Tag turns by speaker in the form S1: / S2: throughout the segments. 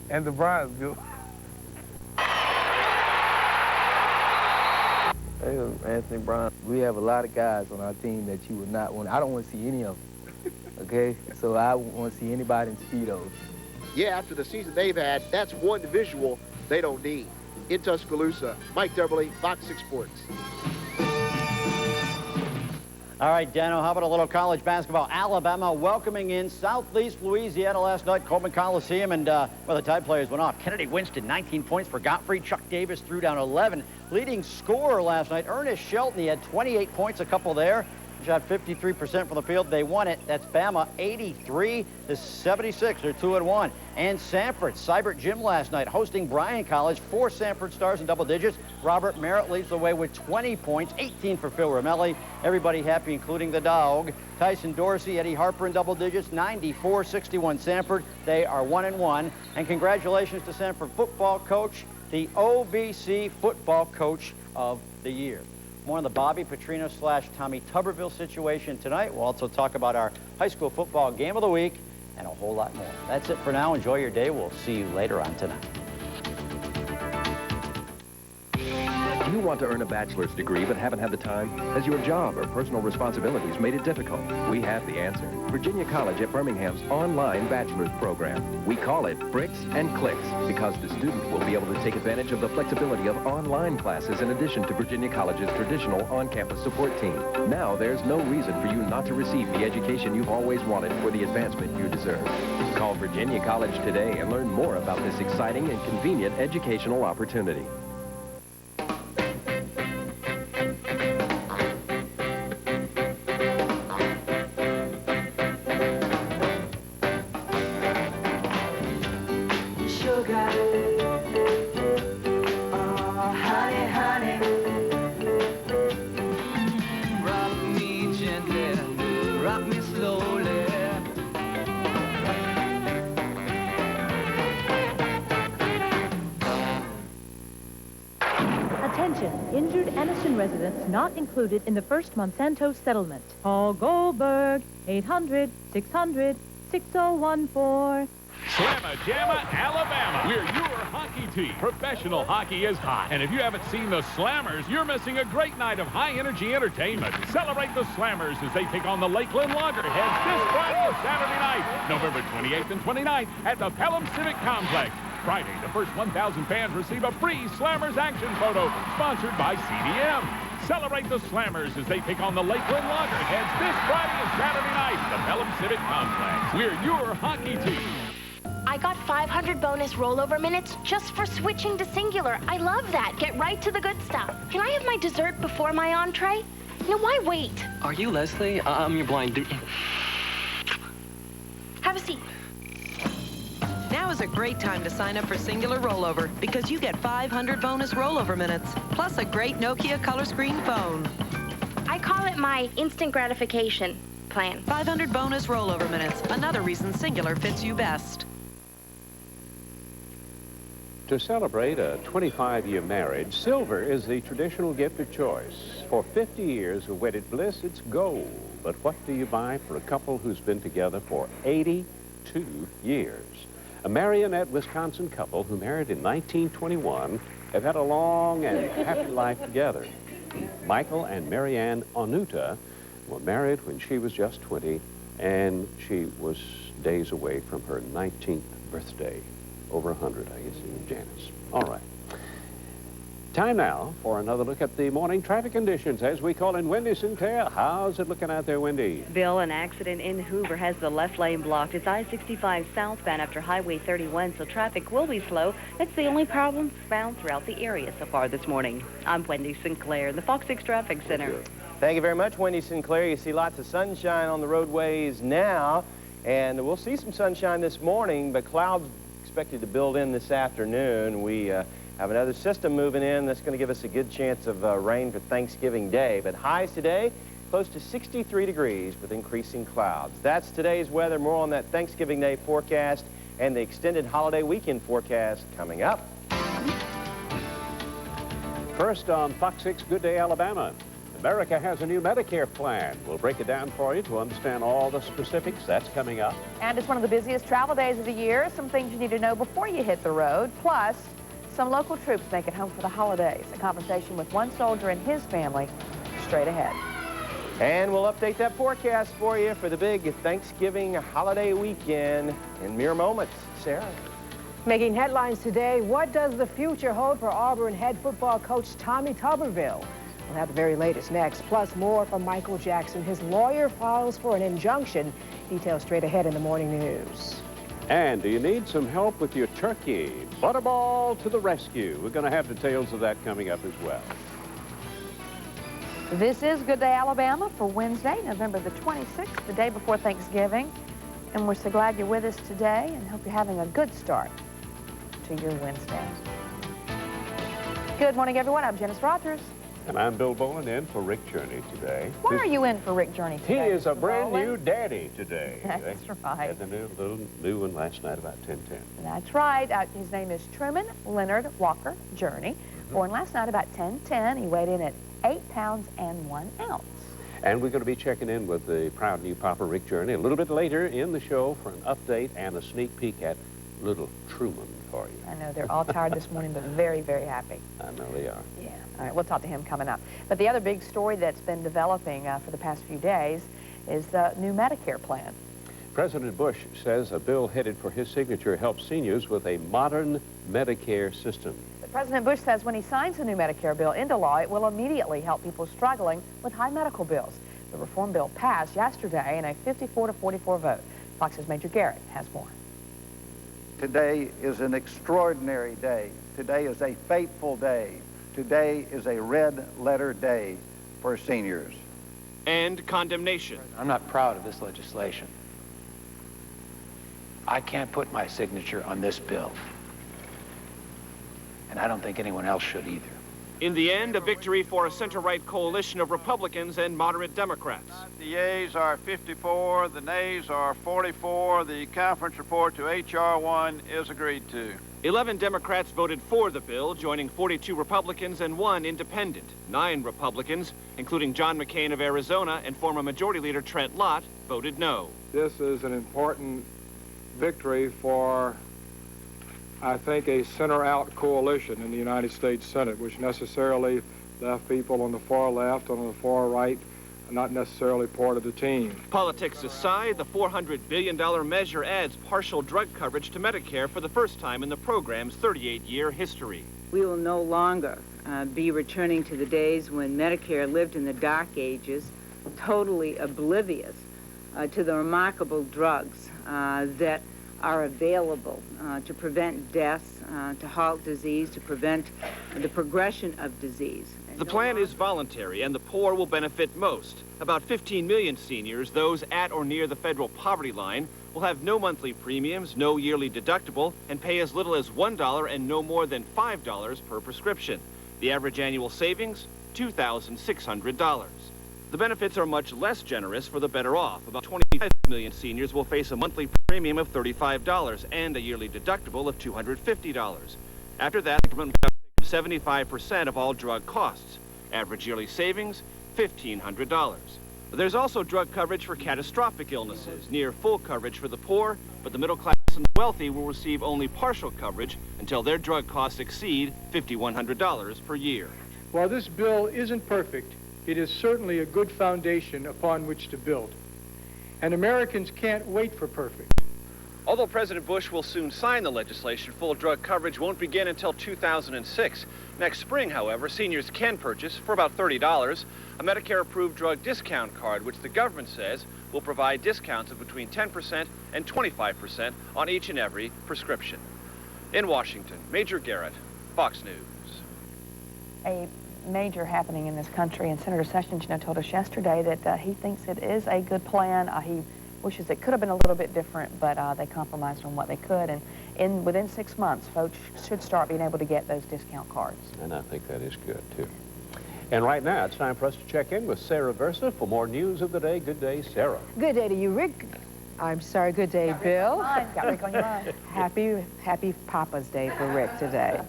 S1: And the Bronze.
S2: Hey, Anthony Brown, we have a lot of guys on our team that you would not want. I don't want to see any of them, okay? So I want to see anybody in Speedos.
S3: Yeah, after the season they've had, that's one visual they don't need. In Tuscaloosa, Mike Deverly, Fox 6 Sports.
S4: All right, Dano, how about a little college basketball? Alabama welcoming in Southeast Louisiana last night, Coleman Coliseum, and, well, the Tide players went off. Kennedy Winston, 19 points for Godfrey. Chuck Davis threw down 11. Leading scorer last night, Ernest Shelton, he had 28 points, a couple there. Shot 53% from the field. They won it. That's Bama 83-76. They're 2-1. And Sanford, Seibert Gym last night, hosting Bryan College. 4 Sanford stars in double digits. Robert Merritt leads the way with 20 points, 18 for Phil Ramelli. Everybody happy, including the dog. Tyson Dorsey, Eddie Harper in double digits, 94-61 Sanford. They are 1-1. And congratulations to Sanford football coach, the OVC football coach of the year. More on the Bobby Petrino / Tommy Tuberville situation tonight. We'll also talk about our high school football game of the week and a whole lot more. That's it for now. Enjoy your day. We'll see you later on tonight.
S5: You want to earn a bachelor's degree but haven't had the time? Has your job or personal responsibilities made it difficult? We have the answer. Virginia College at Birmingham's online bachelor's program. We call it Bricks and Clicks because the student will be able to take advantage of the flexibility of online classes in addition to Virginia College's traditional on-campus support team. Now there's no reason for you not to receive the education you've always wanted for the advancement you deserve. Call Virginia College today and learn more about this exciting and convenient educational opportunity.
S6: Injured Anniston residents not included in the first Monsanto settlement. Call Goldberg, 800-600-6014.
S7: Slamma-Jamma, Alabama. We're your hockey team. Professional hockey is hot. And if you haven't seen the Slammers, you're missing a great night of high-energy entertainment. Celebrate the Slammers as they take on the Lakeland Loggerheads this Friday and Saturday night, November 28th and 29th at the Pelham Civic Complex. Friday, the first 1,000 fans receive a free Slammers action photo, sponsored by CDM. Celebrate the Slammers as they take on the Lakeland Loggerheads this Friday and Saturday night at the Pelham Civic Complex. We're your hockey team.
S8: I got 500 bonus rollover minutes just for switching to singular. I love that. Get right to the good stuff. Can I have my dessert before my entree? No, why wait?
S9: Are you Leslie? I'm your blind dude.
S8: Have a seat.
S10: Now is a great time to sign up for Singular Rollover because you get 500 bonus rollover minutes, plus a great Nokia color screen phone.
S8: I call it my instant gratification plan.
S10: 500 bonus rollover minutes, another reason Singular fits you best.
S11: To celebrate a 25-year marriage, silver is the traditional gift of choice. For 50 years of wedded bliss, it's gold. But what do you buy for a couple who's been together for 82 years? A Marionette, Wisconsin couple who married in 1921 have had a long and happy life together. Michael and Marianne Onuta were married when she was just 20, and she was days away from her 19th birthday. Over 100, I guess, in Janice. All right. Time now for another look at the morning traffic conditions as we call in Wendy Sinclair. How's it looking out there, Wendy?
S12: Bill, an accident in Hoover has the left lane blocked. It's I-65 southbound after Highway 31, so traffic will be slow. That's the only problem found throughout the area so far this morning. I'm Wendy Sinclair in the Fox 6 Traffic Center.
S13: Thank you very much, Wendy Sinclair. You see lots of sunshine on the roadways now, and we'll see some sunshine this morning, but clouds expected to build in this afternoon. We have another system moving in that's going to give us a good chance of rain for Thanksgiving Day. But highs today, close to 63 degrees with increasing clouds. That's today's weather. More on that Thanksgiving Day forecast and the extended holiday weekend forecast coming up.
S11: First on Fox 6 Good Day Alabama. America has a new Medicare plan. We'll break it down for you to understand all the specifics. That's coming up.
S1: And it's one of the busiest travel days of the year. Some things you need to know before you hit the road. Plus, some local troops make it home for the holidays. A conversation with one soldier and his family straight ahead.
S13: And we'll update that forecast for you for the big Thanksgiving holiday weekend in mere moments. Sarah.
S14: Making headlines today, what does the future hold for Auburn head football coach Tommy Tuberville? We'll have the very latest next, plus more from Michael Jackson. His lawyer files for an injunction. Details straight ahead in the morning news.
S11: And do you need some help with your turkey? Butterball to the rescue. We're going to have details of that coming up as well.
S1: This is Good Day Alabama for Wednesday, November the 26th, the day before Thanksgiving. And we're so glad you're with us today and hope you're having a good start to your Wednesday. Good morning, everyone. I'm Janice Rogers.
S11: And I'm Bill Bowen in for Rick Journey today.
S1: Why are you in for Rick Journey today?
S11: He is a
S1: Mr.
S11: brand
S1: Bowen?
S11: new daddy today.
S1: That's right.
S11: Had the little new one last night about 10:10.
S1: That's right. His name is Truman Leonard Walker Journey. Born last night about 10:10. He weighed in at 8 pounds and 1 ounce.
S11: And we're going to be checking in with the proud new Papa Rick Journey a little bit later in the show for an update and a sneak peek at little Truman for you.
S1: I know they're all tired this morning, but very, very happy.
S11: I know they are.
S1: Yeah. All right, we'll talk to him coming up. But the other big story that's been developing for the past few days is the new Medicare plan.
S11: President Bush says a bill headed for his signature helps seniors with a modern Medicare system.
S1: But President Bush says when he signs the new Medicare bill into law, it will immediately help people struggling with high medical bills. The reform bill passed yesterday in a 54-44 vote. Fox's Major Garrett has more.
S15: Today is an extraordinary day. Today is a fateful day. Today is a red-letter day for seniors.
S16: And condemnation.
S17: I'm not proud of this legislation. I can't put my signature on this bill. And I don't think anyone else should either.
S16: In the end, a victory for a center-right coalition of Republicans and moderate Democrats.
S18: The yeas are 54, the nays are 44. The conference report to H.R. 1 is agreed to.
S16: 11 Democrats voted for the bill, joining 42 Republicans and 1 independent. 9 Republicans, including John McCain of Arizona and former Majority Leader Trent Lott, voted no.
S19: This is an important victory for, I think, a center-out coalition in the United States Senate, which necessarily left people on the far left, on the far right, not necessarily part of the team.
S16: Politics aside, the $400 billion measure adds partial drug coverage to Medicare for the first time in the program's 38-year history.
S20: We will no longer be returning to the days when Medicare lived in the dark ages, totally oblivious to the remarkable drugs that are available to prevent deaths, to halt disease, to prevent the progression of disease.
S16: The plan is voluntary, and the poor will benefit most. About 15 million seniors, those at or near the federal poverty line, will have no monthly premiums, no yearly deductible, and pay as little as $1 and no more than $5 per prescription. The average annual savings, $2,600. The benefits are much less generous for the better off. About 25 million seniors will face a monthly premium of $35 and a yearly deductible of $250. After that, the government will pay 75% of all drug costs. Average yearly savings, $1,500. There's also drug coverage for catastrophic illnesses, near full coverage for the poor, but the middle class and the wealthy will receive only partial coverage until their drug costs exceed $5,100 per year.
S21: While this bill isn't perfect, it is certainly a good foundation upon which to build. And Americans can't wait for perfect.
S16: Although President Bush will soon sign the legislation, full drug coverage won't begin until 2006. Next spring, however, seniors can purchase, for about $30, a Medicare-approved drug discount card, which the government says will provide discounts of between 10% and 25% on each and every prescription. In Washington, Major Garrett, Fox News.
S1: A major happening in this country, and Senator Sessions, told us yesterday that he thinks it is a good plan. He wishes it could have been a little bit different, but they compromised on what they could, and within 6 months, folks should start being able to get those discount cards.
S11: And I think that is good, too. And right now, it's time for us to check in with Sarah Versa for more news of the day. Good day, Sarah.
S14: Good day to you, Rick. I'm sorry, good day, Bill.
S1: Got Rick on your mind.
S14: Happy Papa's Day for Rick today.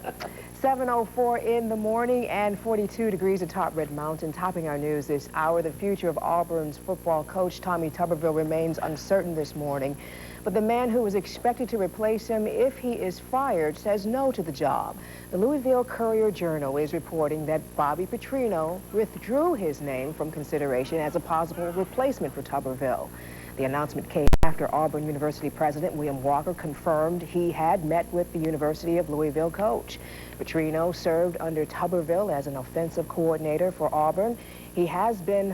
S14: 7:04 in the morning and 42 degrees atop Red Mountain. Topping our news this hour, the future of Auburn's football coach Tommy Tuberville remains uncertain this morning. But the man who was expected to replace him if he is fired says no to the job. The Louisville Courier-Journal is reporting that Bobby Petrino withdrew his name from consideration as a possible replacement for Tuberville. The announcement came after Auburn University President William Walker confirmed he had met with the University of Louisville coach. Petrino served under Tuberville as an offensive coordinator for Auburn. He has been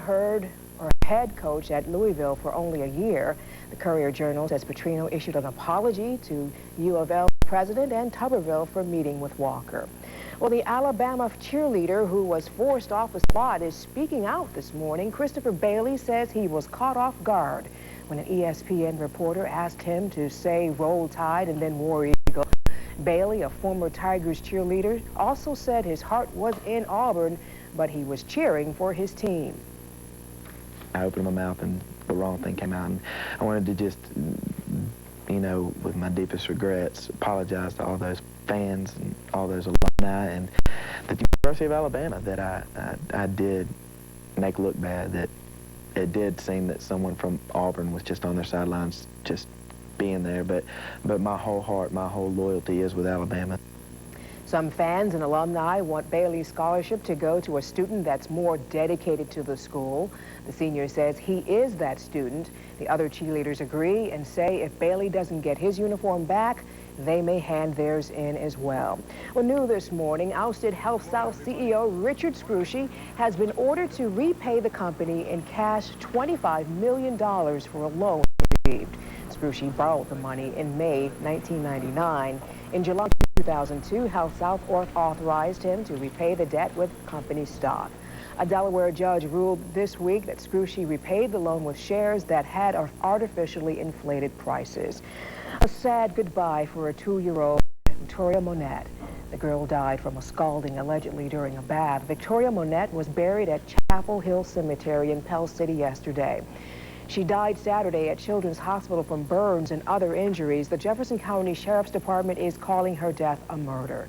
S14: head coach at Louisville for only a year. The Courier-Journal says Petrino issued an apology to U of L's president and Tuberville for meeting with Walker. Well, the Alabama cheerleader who was forced off the squad is speaking out this morning. Christopher Bailey says he was caught off guard when an ESPN reporter asked him to say "Roll Tide" and then "War Eagle." Bailey, a former Tigers cheerleader, also said his heart was in Auburn, but he was cheering for his team.
S2: I opened my mouth and the wrong thing came out, and I wanted to just, you know, with my deepest regrets, apologize to all those fans and all those alumni and the University of Alabama that I did make look bad, that it did seem that someone from Auburn was just on their sidelines just being there, but my whole heart, my whole loyalty is with Alabama.
S14: Some fans and alumni want Bailey's scholarship to go to a student that's more dedicated to the school. The senior says he is that student. The other cheerleaders agree and say if Bailey doesn't get his uniform back, they may hand theirs in as well. Well, new this morning, ousted Health South CEO Richard Scrushy has been ordered to repay the company in cash $25 million for a loan he received. Scrushy borrowed the money in May 1999. In July 2002, Health South authorized him to repay the debt with company stock. A Delaware judge ruled this week that Scrushy repaid the loan with shares that had artificially inflated prices. A sad goodbye for a 2-year-old Victoria Monette. The girl died from a scalding allegedly during a bath. Victoria Monette was buried at Chapel Hill Cemetery in Pell City yesterday. She died Saturday at Children's Hospital from burns and other injuries. The Jefferson County Sheriff's Department is calling her death a murder.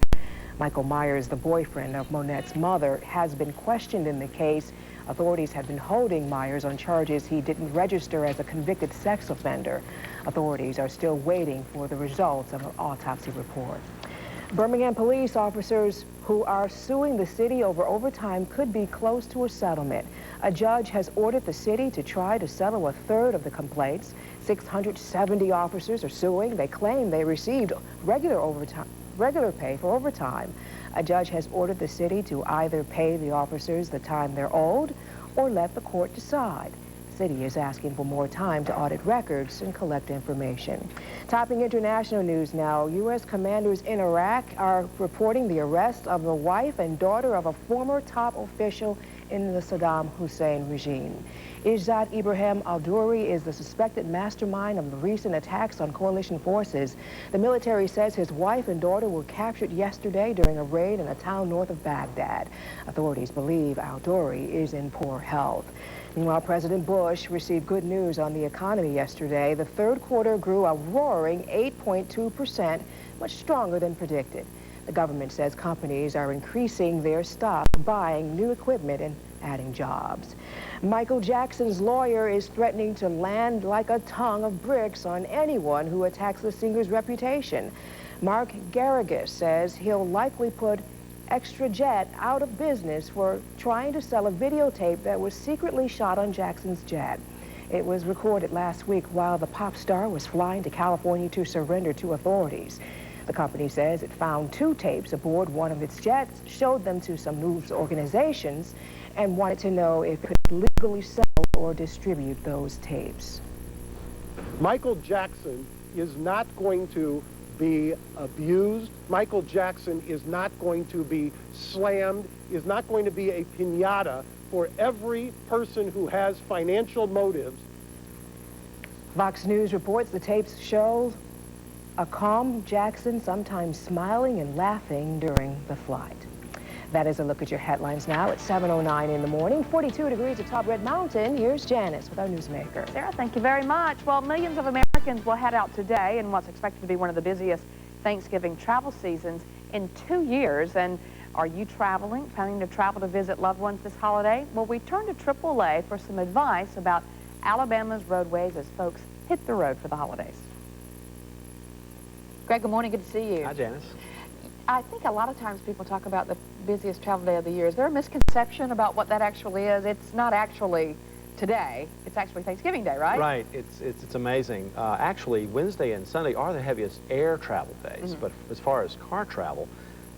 S14: Michael Myers, the boyfriend of Monette's mother, has been questioned in the case. Authorities have been holding Myers on charges he didn't register as a convicted sex offender. Authorities are still waiting for the results of an autopsy report. Birmingham police officers who are suing the city over overtime could be close to a settlement. A judge has ordered the city to try to settle a third of the complaints. 670 officers are suing. They claim they received regular pay for overtime. A judge has ordered the city to either pay the officers the time they're owed or let the court decide. The city is asking for more time to audit records and collect information. Topping international news now, U.S. commanders in Iraq are reporting the arrest of the wife and daughter of a former top official in the Saddam Hussein regime. Izzat Ibrahim al-Duri is the suspected mastermind of the recent attacks on coalition forces. The military says his wife and daughter were captured yesterday during a raid in a town north of Baghdad. Authorities believe al-Duri is in poor health. Meanwhile, President Bush received good news on the economy yesterday. The third quarter grew a roaring 8.2%, much stronger than predicted. The government says companies are increasing their stock, buying new equipment and adding jobs. Michael Jackson's lawyer is threatening to land like a ton of bricks on anyone who attacks the singer's reputation. Mark Garrigus says he'll likely put Extra Jet out of business for trying to sell a videotape that was secretly shot on Jackson's jet. It was recorded last week while the pop star was flying to California to surrender to authorities. The company says it found 2 tapes aboard one of its jets, showed them to some news organizations, and wanted to know if it could legally sell or distribute those tapes.
S22: Michael Jackson is not going to be abused. Michael Jackson is not going to be slammed, is not going to be a piñata for every person who has financial motives.
S14: Fox News reports the tapes show a calm Jackson, sometimes smiling and laughing during the flight. That is a look at your headlines now at 7:09 in the morning. 42 degrees atop Red Mountain. Here's Janice with our newsmaker.
S1: Sarah, thank you very much. Well, millions of Americans will head out today in what's expected to be one of the busiest Thanksgiving travel seasons in 2 years. And are you planning to travel to visit loved ones this holiday? Well, we turn to AAA for some advice about Alabama's roadways as folks hit the road for the holidays. Greg, good morning. Good to see you.
S3: Hi, Janice.
S1: I think a lot of times people talk about the busiest travel day of the year. Is there a misconception about what that actually is? It's not actually today. It's actually Thanksgiving Day, right?
S3: Right. It's amazing. Actually, Wednesday and Sunday are the heaviest air travel days. But as far as car travel,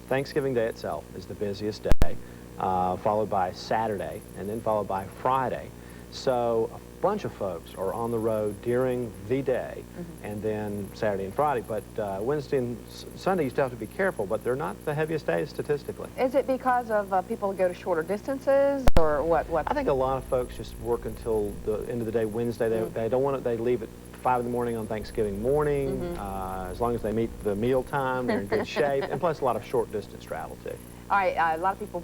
S3: Thanksgiving Day itself is the busiest day, followed by Saturday, and then followed by Friday. So a bunch of folks are on the road during the day, and then Saturday and Friday. But Wednesday and Sunday, you still have to be careful, but they're not the heaviest days statistically.
S1: Is it because of people who go to shorter distances, or what?
S3: I think a lot of folks just work until the end of the day Wednesday. They don't want it. They leave at 5 in the morning on Thanksgiving morning. As long as they meet the meal time, they're in good shape. And plus a lot of short distance travel too.
S1: All right, a lot of people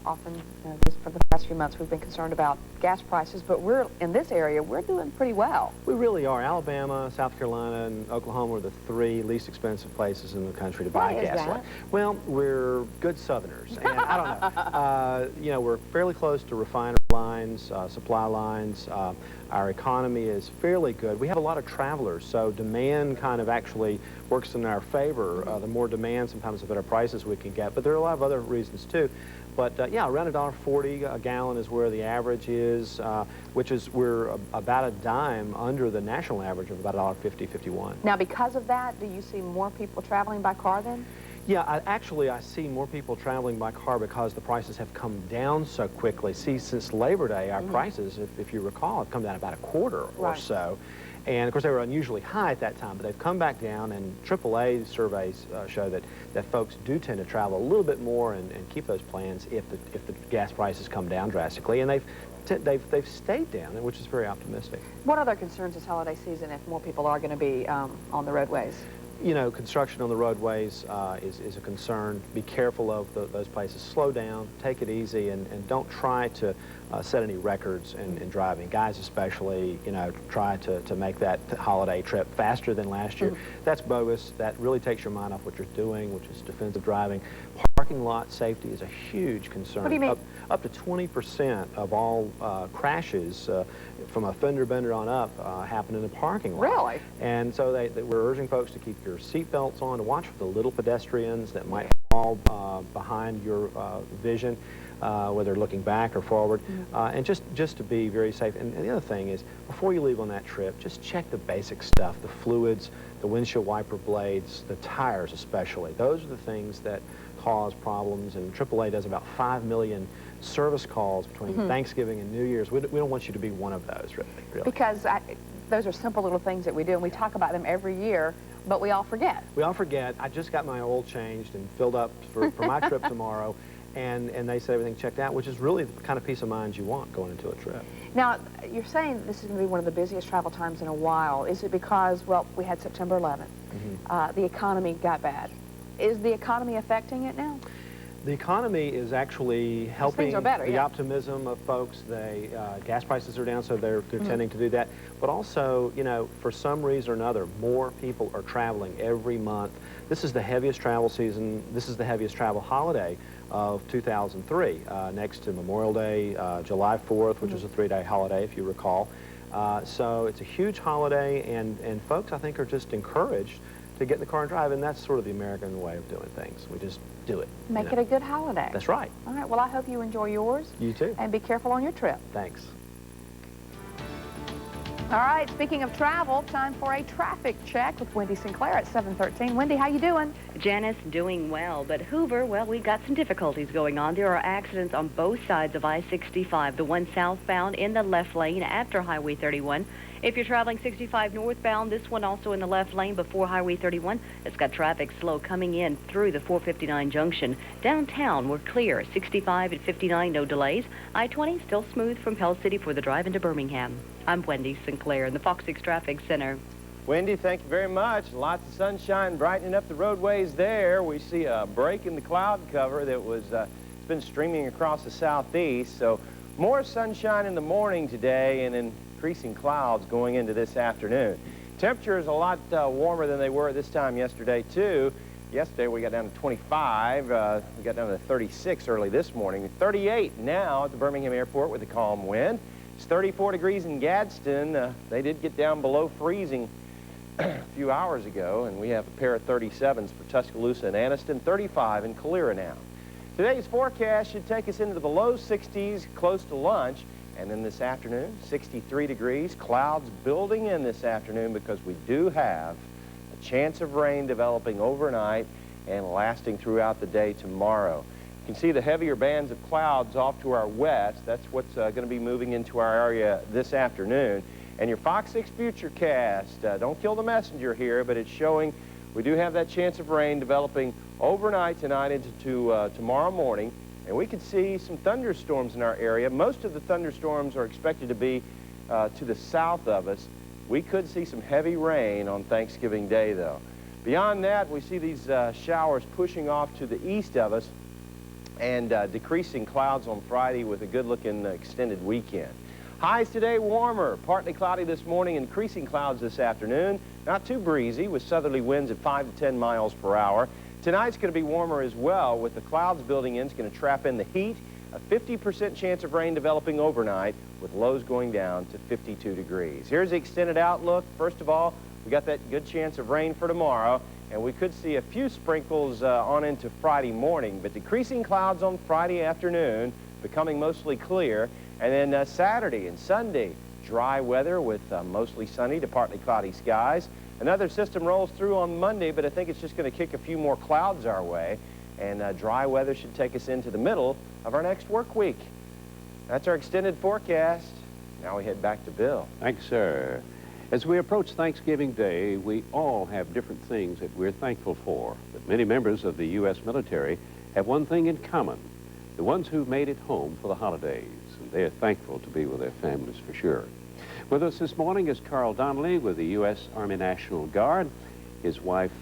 S1: often, just for the past few months, we've been concerned about gas prices, but in this area, we're doing pretty well.
S3: We really are. Alabama, South Carolina, and Oklahoma are the 3 least expensive places in the country to buy gasoline. Well, we're good Southerners, and I don't know. You know, we're fairly close to refinery lines, supply lines. Our economy is fairly good. We have a lot of travelers, so demand kind of actually works in our favor. The more demand, sometimes the better prices we can get, but there are a lot of other reasons too. But yeah, around $1.40 a gallon is where the average is, which is we're about a dime under the national average of about $1.50, $1.51.
S1: Now, because of that, do you see more people traveling by car then?
S3: Yeah, I see more people traveling by car because the prices have come down so quickly. See, since Labor Day, our prices, if you recall, have come down about a quarter or so. And, of course, they were unusually high at that time, but they've come back down, and AAA surveys show that folks do tend to travel a little bit more and keep those plans if the gas prices come down drastically. And they've stayed down, which is very optimistic.
S1: What other concerns this holiday season if more people are going to be on the roadways?
S3: You know, construction on the roadways is a concern. Be careful of those places. Slow down, take it easy, and don't try to set any records in driving. Guys especially, you know, try to make that holiday trip faster than last year. That's bogus. That really takes your mind off what you're doing, which is defensive driving. Parking lot safety is a huge concern.
S1: What do you mean?
S3: Up to 20% of all crashes from a fender bender on up happen in the parking lot.
S1: Really?
S3: And so we're urging folks to keep your seat belts on, to watch for the little pedestrians that might fall behind your vision, whether they're looking back or forward, and just to be very safe. And the other thing is, before you leave on that trip, just check the basic stuff, the fluids, the windshield wiper blades, the tires especially. Those are the things that cause problems, and AAA does about 5 million service calls between Thanksgiving and New Year's. We don't want you to be one of those, really.
S1: Because those are simple little things that we do, and we talk about them every year, but we all forget.
S3: We all forget. I just got my oil changed and filled up for my trip tomorrow, and they said everything checked out, which is really the kind of peace of mind you want going into a trip.
S1: Now, you're saying this is going to be one of the busiest travel times in a while. Is it because, well, we had September 11th, the economy got bad? Is the economy affecting it now?
S3: The economy is actually helping the optimism of folks. Gas prices are down, so they're tending to do that. But also, you know, for some reason or another, more people are traveling every month. This is the heaviest travel season. This is the heaviest travel holiday of 2003, next to Memorial Day, July 4th, which is a 3-day holiday, if you recall. So it's a huge holiday, and folks, I think, are just encouraged to get in the car and drive, and that's sort of the American way of doing things. We just do it.
S1: Make it a good holiday.
S3: That's right.
S1: All right, well, I hope you enjoy yours.
S3: You too.
S1: And be careful on your trip.
S3: Thanks.
S1: All right, speaking of travel, time for a traffic check with Wendy Sinclair at 7:13. Wendy, how you doing?
S12: Janice, doing well, but Hoover, well, we've got some difficulties going on. There are accidents on both sides of I-65, the one southbound in the left lane after Highway 31. If you're traveling 65 northbound, this one also in the left lane before Highway 31. It's got traffic slow coming in through the 459 junction. Downtown, we're clear. 65 and 59, no delays. I-20 still smooth from Pell City for the drive into Birmingham. I'm Wendy Sinclair in the Fox 6 Traffic Center.
S13: Wendy, thank you very much. Lots of sunshine brightening up the roadways there. We see a break in the cloud cover that was it's been streaming across the southeast. So more sunshine in the morning today and increasing clouds going into this afternoon. Temperatures a lot warmer than they were at this time yesterday, too. Yesterday we got down to 25. We got down to 36 early this morning. 38 now at the Birmingham Airport with a calm wind. It's 34 degrees in Gadsden. They did get down below freezing a few hours ago, and we have a pair of 37s for Tuscaloosa and Anniston, 35 in Calera now. Today's forecast should take us into the low 60s close to lunch, and then this afternoon, 63 degrees. Clouds building in this afternoon because we do have a chance of rain developing overnight and lasting throughout the day tomorrow. You can see the heavier bands of clouds off to our west. That's what's going to be moving into our area this afternoon. And your Fox 6 Futurecast, don't kill the messenger here, but it's showing we do have that chance of rain developing overnight tonight into tomorrow morning. And we could see some thunderstorms in our area. Most of the thunderstorms are expected to be to the south of us. We could see some heavy rain on Thanksgiving Day, though. Beyond that, we see these showers pushing off to the east of us and decreasing clouds on Friday with a good-looking extended weekend. Highs today warmer, partly cloudy this morning, increasing clouds this afternoon. Not too breezy with southerly winds at 5 to 10 miles per hour. Tonight's going to be warmer as well with the clouds building in. It's going to trap in the heat. A 50% chance of rain developing overnight with lows going down to 52 degrees. Here's the extended outlook. First of all, we got that good chance of rain for tomorrow, and we could see a few sprinkles on into Friday morning, but decreasing clouds on Friday afternoon, becoming mostly clear. And then Saturday and Sunday, dry weather with mostly sunny to partly cloudy skies. Another system rolls through on Monday, but I think it's just going to kick a few more clouds our way. And dry weather should take us into the middle of our next work week. That's our extended forecast. Now we head back to Bill.
S11: Thanks, sir. As we approach Thanksgiving Day, we all have different things that we're thankful for. But many members of the U.S. military have one thing in common: the ones who've made it home for the holidays. They're thankful to be with their families for sure. With us this morning is Carl Donnelly with the U.S. Army National Guard. His wife,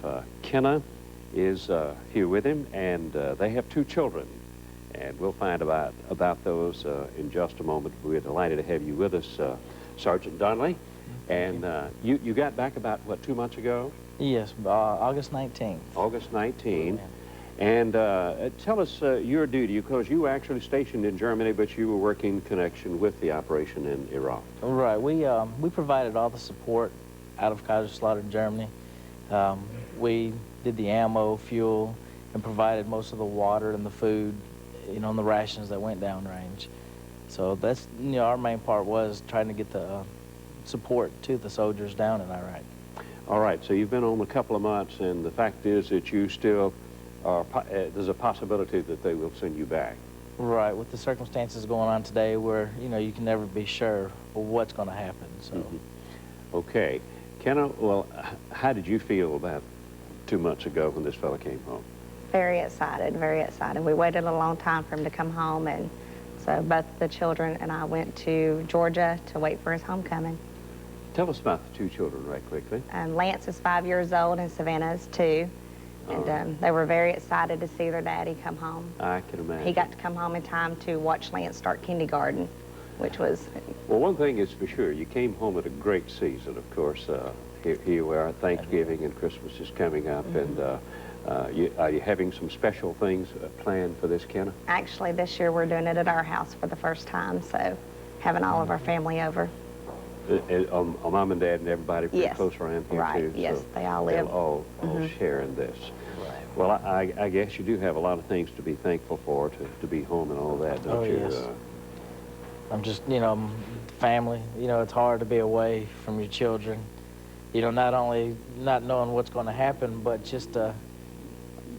S11: Kenna, is here with him, and they have 2 children. And we'll find about those in just a moment. We're delighted to have you with us, Sergeant Donnelly. And you got back about, what, 2 months ago?
S4: Yes, August 19th.
S11: August 19th. And tell us your duty, because you were actually stationed in Germany, but you were working in connection with the operation in Iraq.
S4: Right. We provided all the support out of Kaiserslautern, Germany. We did the ammo, fuel, and provided most of the water and the food, you know, and the rations that went downrange. So that's, you know, our main part was trying to get the support to the soldiers down in Iraq.
S11: All right. So you've been home a couple of months, and the fact is that you still there's a possibility that they will send you back.
S4: Right, with the circumstances going on today where, you know, you can never be sure of what's going to happen, so.
S11: Okay. Kenna, well, how did you feel about 2 months ago when this fella came home?
S5: Very excited, very excited. We waited a long time for him to come home, and so both the children and I went to Georgia to wait for his homecoming.
S11: Tell us about the 2 children right quickly.
S5: Lance is 5 years old and Savannah is 2. And they were very excited to see their daddy come home.
S11: I can imagine.
S5: He got to come home in time to watch Lance start kindergarten, which was...
S11: Well, one thing is for sure, you came home at a great season, of course. Here we are, Thanksgiving and Christmas is coming up, and are you having some special things planned for this, Kenna?
S5: Actually, this year we're doing it at our house for the first time, so having all of our family over.
S11: Mom and Dad and everybody pretty close around here,
S5: right.
S11: too.
S5: Yes,
S11: so
S5: they all live.
S11: They'll all share in this. Well, I guess you do have a lot of things to be thankful for, to be home and all that, don't you?
S4: Yes. I'm just, you know, family. You know, it's hard to be away from your children. You know, not only not knowing what's going to happen, but just,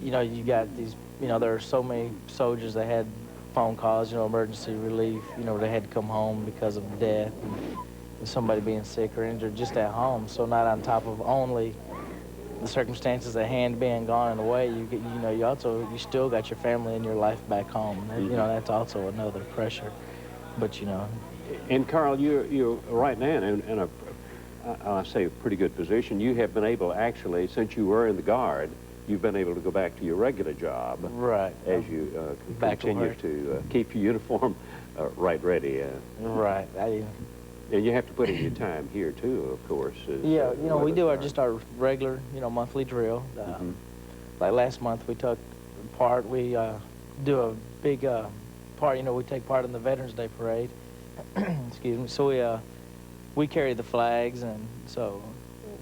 S4: you know, you got these, you know, there are so many soldiers that had phone calls, you know, emergency relief, you know, they had to come home because of death and somebody being sick or injured just at home. So not on top of only the circumstances at hand being gone and away, you know, you still got your family and your life back home. And, you know, that's also another pressure. But, you know.
S11: And Carl, you're right now in I say a pretty good position. You have been able, actually, since you were in the Guard, you've been able to go back to your regular job.
S4: Right.
S11: As you continue to keep your uniform right ready.
S4: Right.
S11: And you have to put in your time here, too, of course.
S4: Yeah, you know, we do just our regular, you know, monthly drill. like last month we took part, we do a big part, you know, we take part in the Veterans Day Parade. Excuse me. So we carry the flags, and so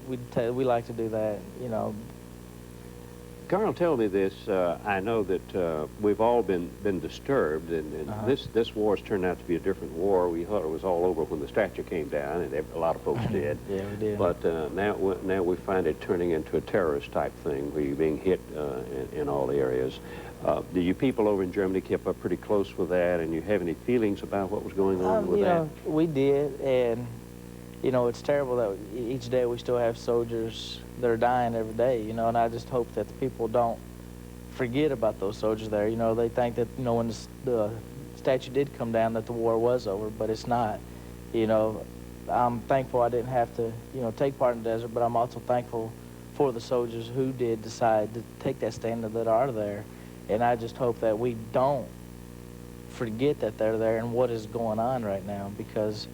S4: we like to do that, you know.
S11: Carl, tell me this. I know that we've all been disturbed, and this war's turned out to be a different war. We thought it was all over when the statue came down, and a lot of folks did.
S4: Yeah, we did.
S11: But now we find it turning into a terrorist type thing, where you're being hit in all the areas. Do you people over in Germany keep up pretty close with that, and you have any feelings about what was going on with
S4: you
S11: that?
S4: know, we did, and you know, it's terrible that each day we still have soldiers that are dying every day, you know, and I just hope that the people don't forget about those soldiers there. You know, they think that, you know, when the statue did come down that the war was over, but it's not. You know, I'm thankful I didn't have to, you know, take part in the desert, but I'm also thankful for the soldiers who did decide to take that stand that are there. And I just hope that we don't forget that they're there and what is going on right now, because,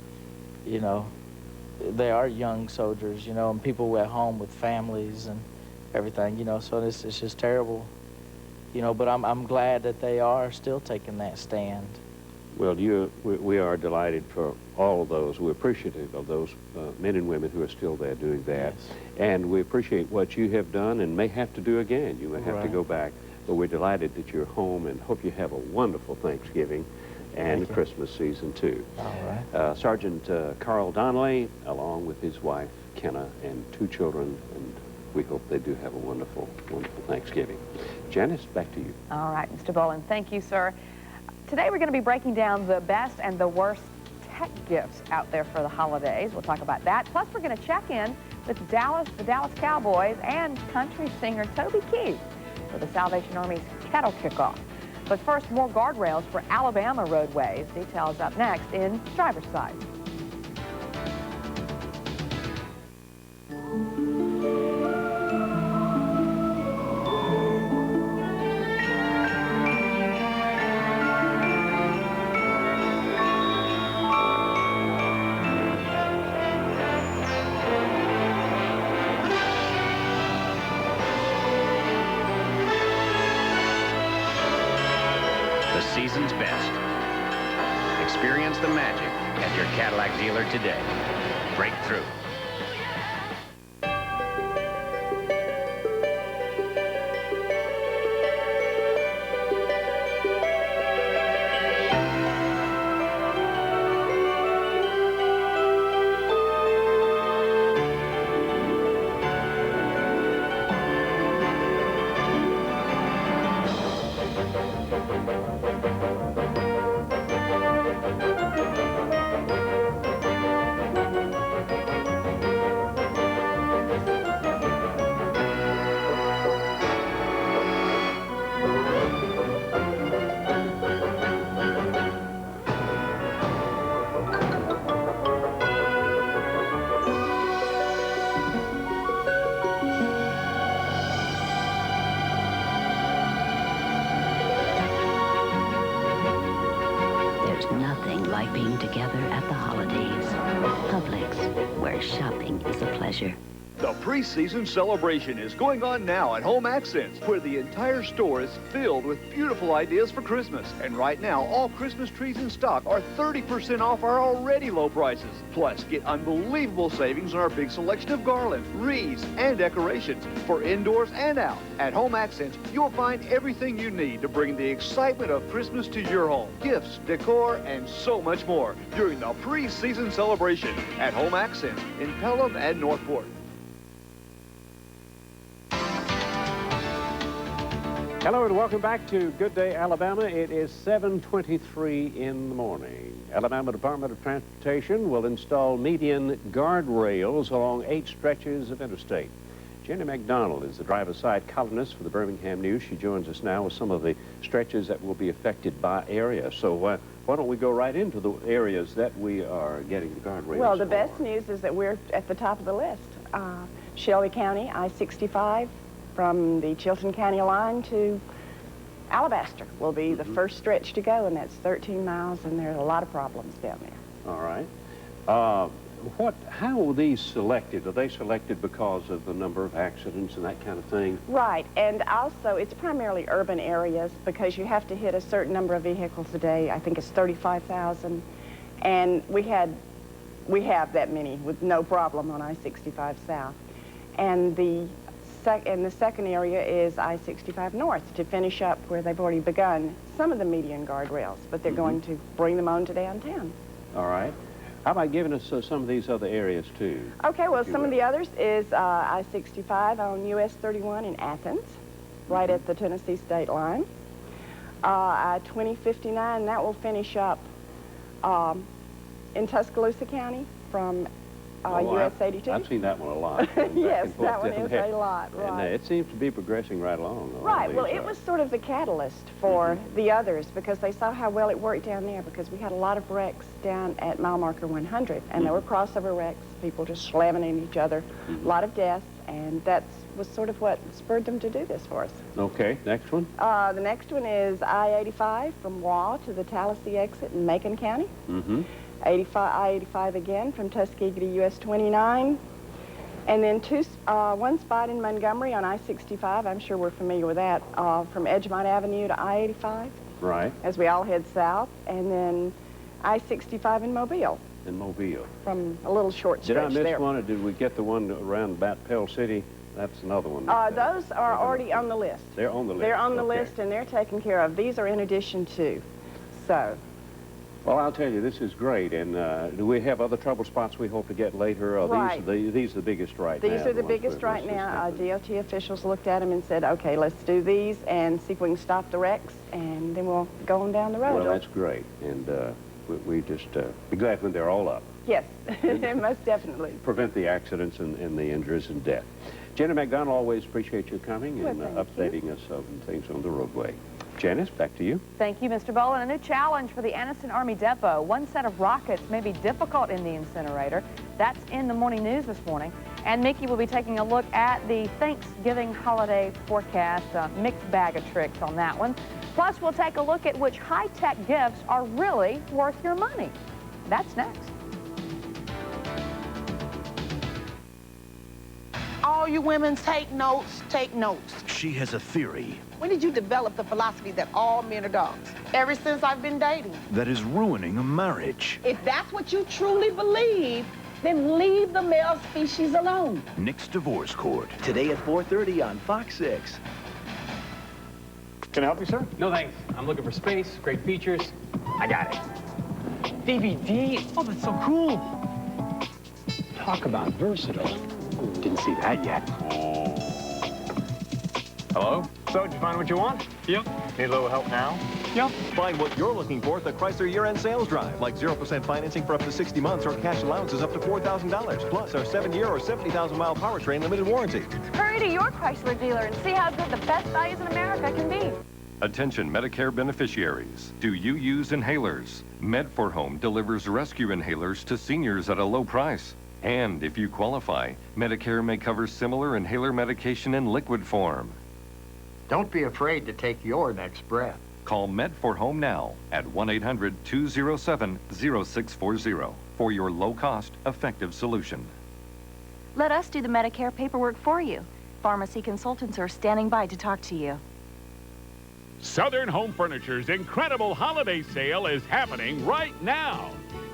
S4: you know, they are young soldiers, you know, and people at home with families and everything, you know, so it's just terrible, you know, but I'm glad that they are still taking that stand.
S11: Well, we are delighted for all of those. We're appreciative of those men and women who are still there doing that.
S4: Yes.
S11: And we appreciate what you have done and may have to do again. You may have to go back. But we're delighted that you're home and hope you have a wonderful Thanksgiving and the Christmas season, too.
S4: All right.
S11: Sergeant Carl Donnelly, along with his wife, Kenna, and 2 children, and we hope they do have a wonderful, wonderful Thanksgiving. Janice, back to you.
S1: All right, Mr. Boland, thank you, sir. Today we're going to be breaking down the best and the worst tech gifts out there for the holidays. We'll talk about that. Plus, we're going to check in with the Dallas Cowboys and country singer Toby Keith for the Salvation Army's Kettle Kickoff. But first, more guardrails for Alabama roadways. Details up next in Driver's Side.
S6: Season's best. Experience the magic at your Cadillac dealer today. Breakthrough.
S7: like being together at the holidays. Publix, where shopping is a pleasure.
S23: The preseason celebration is going on now at Home Accents, where the entire store is filled with beautiful ideas for Christmas. And right now, all Christmas trees in stock are 30% off our already low prices. Plus, get unbelievable savings on our big selection of garlands, wreaths, and decorations for indoors and out. At Home Accents, you'll find everything you need to bring the excitement of Christmas to your home. Gifts, decor, and so much more during the preseason celebration at Home Accents in Pelham and Northport.
S11: Hello and welcome back to Good Day, Alabama. It is 7:23 in the morning. Alabama Department of Transportation will install median guardrails along 8 stretches of interstate. Jenny McDonald is the driver's side columnist for the Birmingham News. She joins us now with some of the stretches that will be affected by area. So why don't we go right into the areas that we are getting the guardrails
S24: Well, the
S11: for?
S24: best news is that we're at the top of the list. Shelby County, I-65, from the Chilton County line to Alabaster will be the first stretch to go, and that's 13 miles, and there are a lot of problems down there.
S11: All right. How are these selected? Are they selected because of the number of accidents and that kind of thing?
S24: Right, and also it's primarily urban areas because you have to hit a certain number of vehicles a day. I think it's 35,000, and we have that many with no problem on I-65 South. And the second area is I-65 North to finish up where they've already begun some of the median guardrails, but they're going to bring them on to downtown.
S11: All right. How about giving us some of these other areas, too?
S24: Okay, well, some of the others is I-65 on US 31 in Athens, right at the Tennessee state line. I-2059, that will finish up in Tuscaloosa County from US 82.
S11: I've seen that one a lot.
S24: Yes, that one is a lot,
S11: And
S24: right.
S11: it seems to be progressing right along.
S24: Right, well, it was sort of the catalyst for the others because they saw how well it worked down there because we had a lot of wrecks down at mile marker 100, and there were crossover wrecks, people just slamming into each other, a lot of deaths, and that was sort of what spurred them to do this for us.
S11: Okay, next one.
S24: The next one is I-85 from Waugh to the Tallahassee exit in Macon County. I-85 again from Tuskegee to US 29. And then one spot in Montgomery on I-65, I'm sure we're familiar with that, from Edgemont Avenue to I-85.
S11: Right.
S24: As we all head south. And then I-65 in Mobile.
S11: In Mobile.
S24: From a little short stretch
S11: Did I miss
S24: there.
S11: one, or did we get the one around about Pell City? That's another one.
S24: Those are already on the list.
S11: They're on the list.
S24: They're on the
S11: Okay.
S24: list, and they're taken care of. These are in addition to. So.
S11: Well, I'll tell you, this is great. And do we have other trouble spots we hope to get later? Or
S24: Right.
S11: these are the biggest right now?
S24: These are the
S11: ones
S24: biggest
S11: we're
S24: right now. DOT officials looked at them and said, okay, let's do these and see if we can stop the wrecks, and then we'll go on down the road.
S11: Well, that's great. And we just be glad when they're all up.
S24: Yes, most definitely.
S11: Prevent the accidents and the injuries and death. Jenny McDonald, always appreciate you coming and updating us on things on the roadway. Janice, back to you.
S1: Thank you, Mr. Boland. A new challenge for the Anniston Army Depot. One set of rockets may be difficult in the incinerator. That's in the morning news this morning. And Mickey will be taking a look at the Thanksgiving holiday forecast. Mixed bag of tricks on that one. Plus, we'll take a look at which high-tech gifts are really worth your money. That's next.
S8: All you women, take notes, take notes.
S9: She has a theory
S8: When did you develop the philosophy that all men are dogs? Ever since I've been dating.
S9: that is ruining a marriage.
S8: If that's what you truly believe, then leave the male species alone.
S9: Nick's Divorce Court. Today at 4:30 on Fox 6.
S10: Can I help you, sir?
S15: No, thanks. I'm looking for space, great features. I got it. DVD. Oh, that's so cool.
S10: Talk about versatile. Didn't see that yet. Hello? So, did you find what you want? Yep. Need a little help now?
S25: Yep. Find what you're looking for at the Chrysler year-end sales drive, like 0% financing for up to 60 months or cash allowances up to $4,000, plus our 7-year or 70,000-mile powertrain limited warranty.
S1: Hurry to your Chrysler dealer and see how good the best values in America can be.
S26: Attention Medicare beneficiaries. Do you use inhalers? Med4Home delivers rescue inhalers to seniors at a low price. And if you qualify, Medicare may cover similar inhaler medication in liquid form.
S27: Don't be afraid to take your next breath.
S26: Call Med4Home now at 1-800-207-0640 for your low-cost, effective solution.
S28: Let us do the Medicare paperwork for you. Pharmacy consultants are standing by to talk to you.
S29: Southern Home Furniture's incredible holiday sale is happening right now.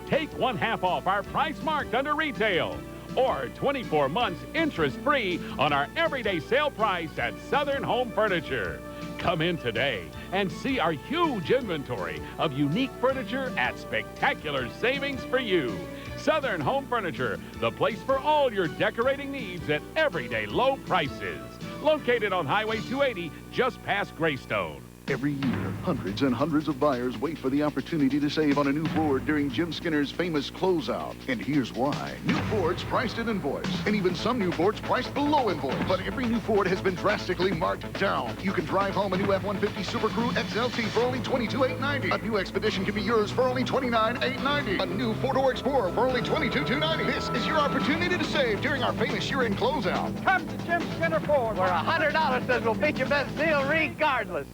S29: Take 1/2 off our price marked under retail, or 24 months interest-free on our everyday sale price at Southern Home Furniture. Come in today and see our huge inventory of unique furniture at spectacular savings for you. Southern Home Furniture, the place for all your decorating needs at everyday low prices. Located on Highway 280, just past Greystone.
S23: Every year, hundreds and hundreds of buyers wait for the opportunity to save on a new Ford during Jim Skinner's famous closeout. And here's why. New Fords priced at invoice, and even some new Fords priced below invoice. But every new Ford has been drastically marked down. You can drive home a new F-150 Super Crew XLT for only $22,890. A new Expedition can be yours for only $29,890. A new 4-door Explorer for only $22,290. This is your opportunity to save during our famous year-end closeout.
S27: Come to Jim Skinner Ford, where $100 says we'll beat your best deal regardless.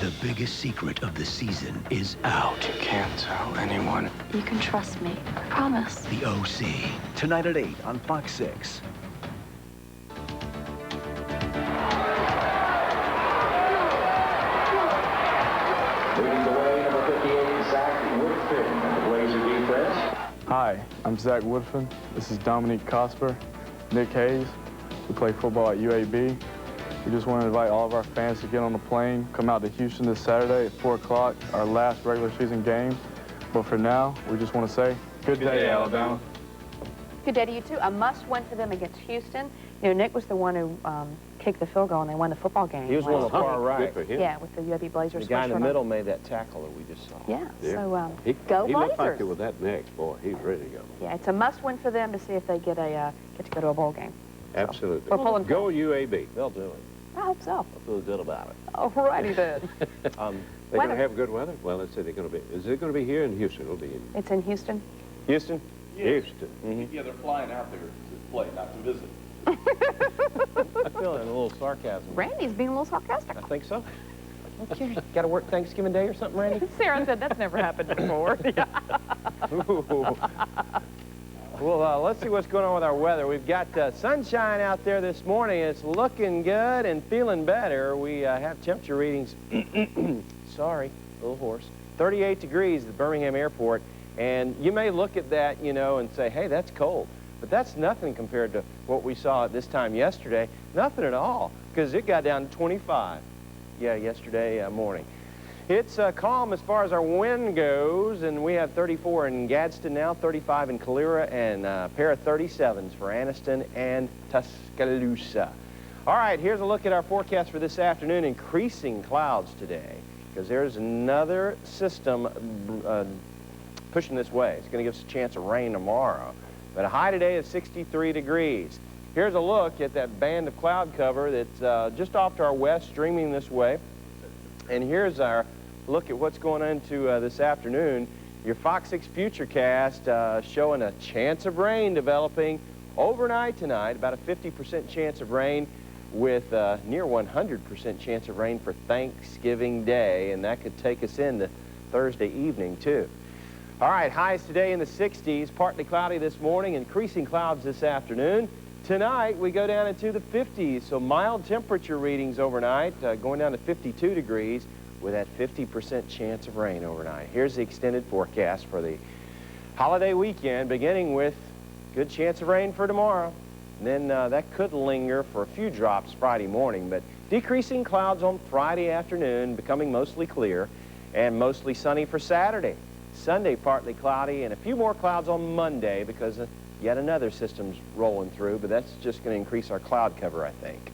S9: The biggest secret of the season is out.
S10: You can't tell anyone.
S28: You can trust me. I promise.
S9: The OC. Tonight at 8 on Fox 6.
S2: Leading the way, number 58, Zach Woodfin of the Blazer defense.
S14: Hi, I'm Zach Woodfin. This is Dominique Cosper, Nick Hayes. We play football at UAB. We just want to invite all of our fans to get on the plane, come out to Houston this Saturday at 4 o'clock, our last regular season game. But for now, we just want to say, good day, Alabama.
S1: Good day to you, too. A must-win for them against Houston. You know, Nick was the one who kicked the field goal, and they won the football game.
S13: He was on the far right.
S11: Good for him.
S1: Yeah, with the UAB Blazers.
S13: The guy in the middle made that tackle that we just saw.
S1: Yeah, so
S11: He
S1: go Blazers.
S11: looks like it with that next, boy. He's ready to go.
S1: Yeah, it's a must-win for them to see if they get to go to a bowl game.
S11: Absolutely.
S1: We're pulling
S11: Go UAB.
S13: They'll do it.
S1: I hope so.
S13: I feel good about it.
S1: All righty then.
S11: They're going to have good weather? Well, let's say they're going to be. Is it going to be here in Houston? It'll be in
S1: It's in Houston.
S13: Houston?
S11: Yes. Houston.
S16: Yeah, they're flying out there to play, not to visit.
S13: I feel a little sarcasm.
S1: Randy's being a little sarcastic.
S13: I think so. Okay. Got to work Thanksgiving Day or something, Randy?
S1: Sarah said that's never happened before.
S13: Well, let's see what's going on with our weather. We've got sunshine out there this morning. It's looking good and feeling better. We have temperature readings, sorry, a little hoarse, 38 degrees at the Birmingham airport. And you may look at that, you know, and say, hey, that's cold. But that's nothing compared to what we saw at this time yesterday. Nothing at all, because it got down to 25, yesterday morning. It's calm as far as our wind goes, and we have 34 in Gadsden now, 35 in Calera, and a pair of 37s for Anniston and Tuscaloosa. All right, here's a look at our forecast for this afternoon. Increasing clouds today, because there's another system pushing this way. It's going to give us a chance of rain tomorrow. But a high today is 63 degrees. Here's a look at that band of cloud cover that's just off to our west, streaming this way. And here's our look at what's going into this afternoon. Your Fox 6 Futurecast showing a chance of rain developing overnight tonight, about a 50% chance of rain with near 100% chance of rain for Thanksgiving Day, and that could take us into Thursday evening, too. All right, highs today in the 60s, partly cloudy this morning, increasing clouds this afternoon. Tonight, we go down into the 50s, so mild temperature readings overnight, going down to 52 degrees with that 50% chance of rain overnight. Here's the extended forecast for the holiday weekend, beginning with good chance of rain for tomorrow. And then that could linger for a few drops Friday morning, but decreasing clouds on Friday afternoon, becoming mostly clear, and mostly sunny for Saturday. Sunday, partly cloudy, and a few more clouds on Monday because yet another system's rolling through, but that's just going to increase our cloud cover, I think.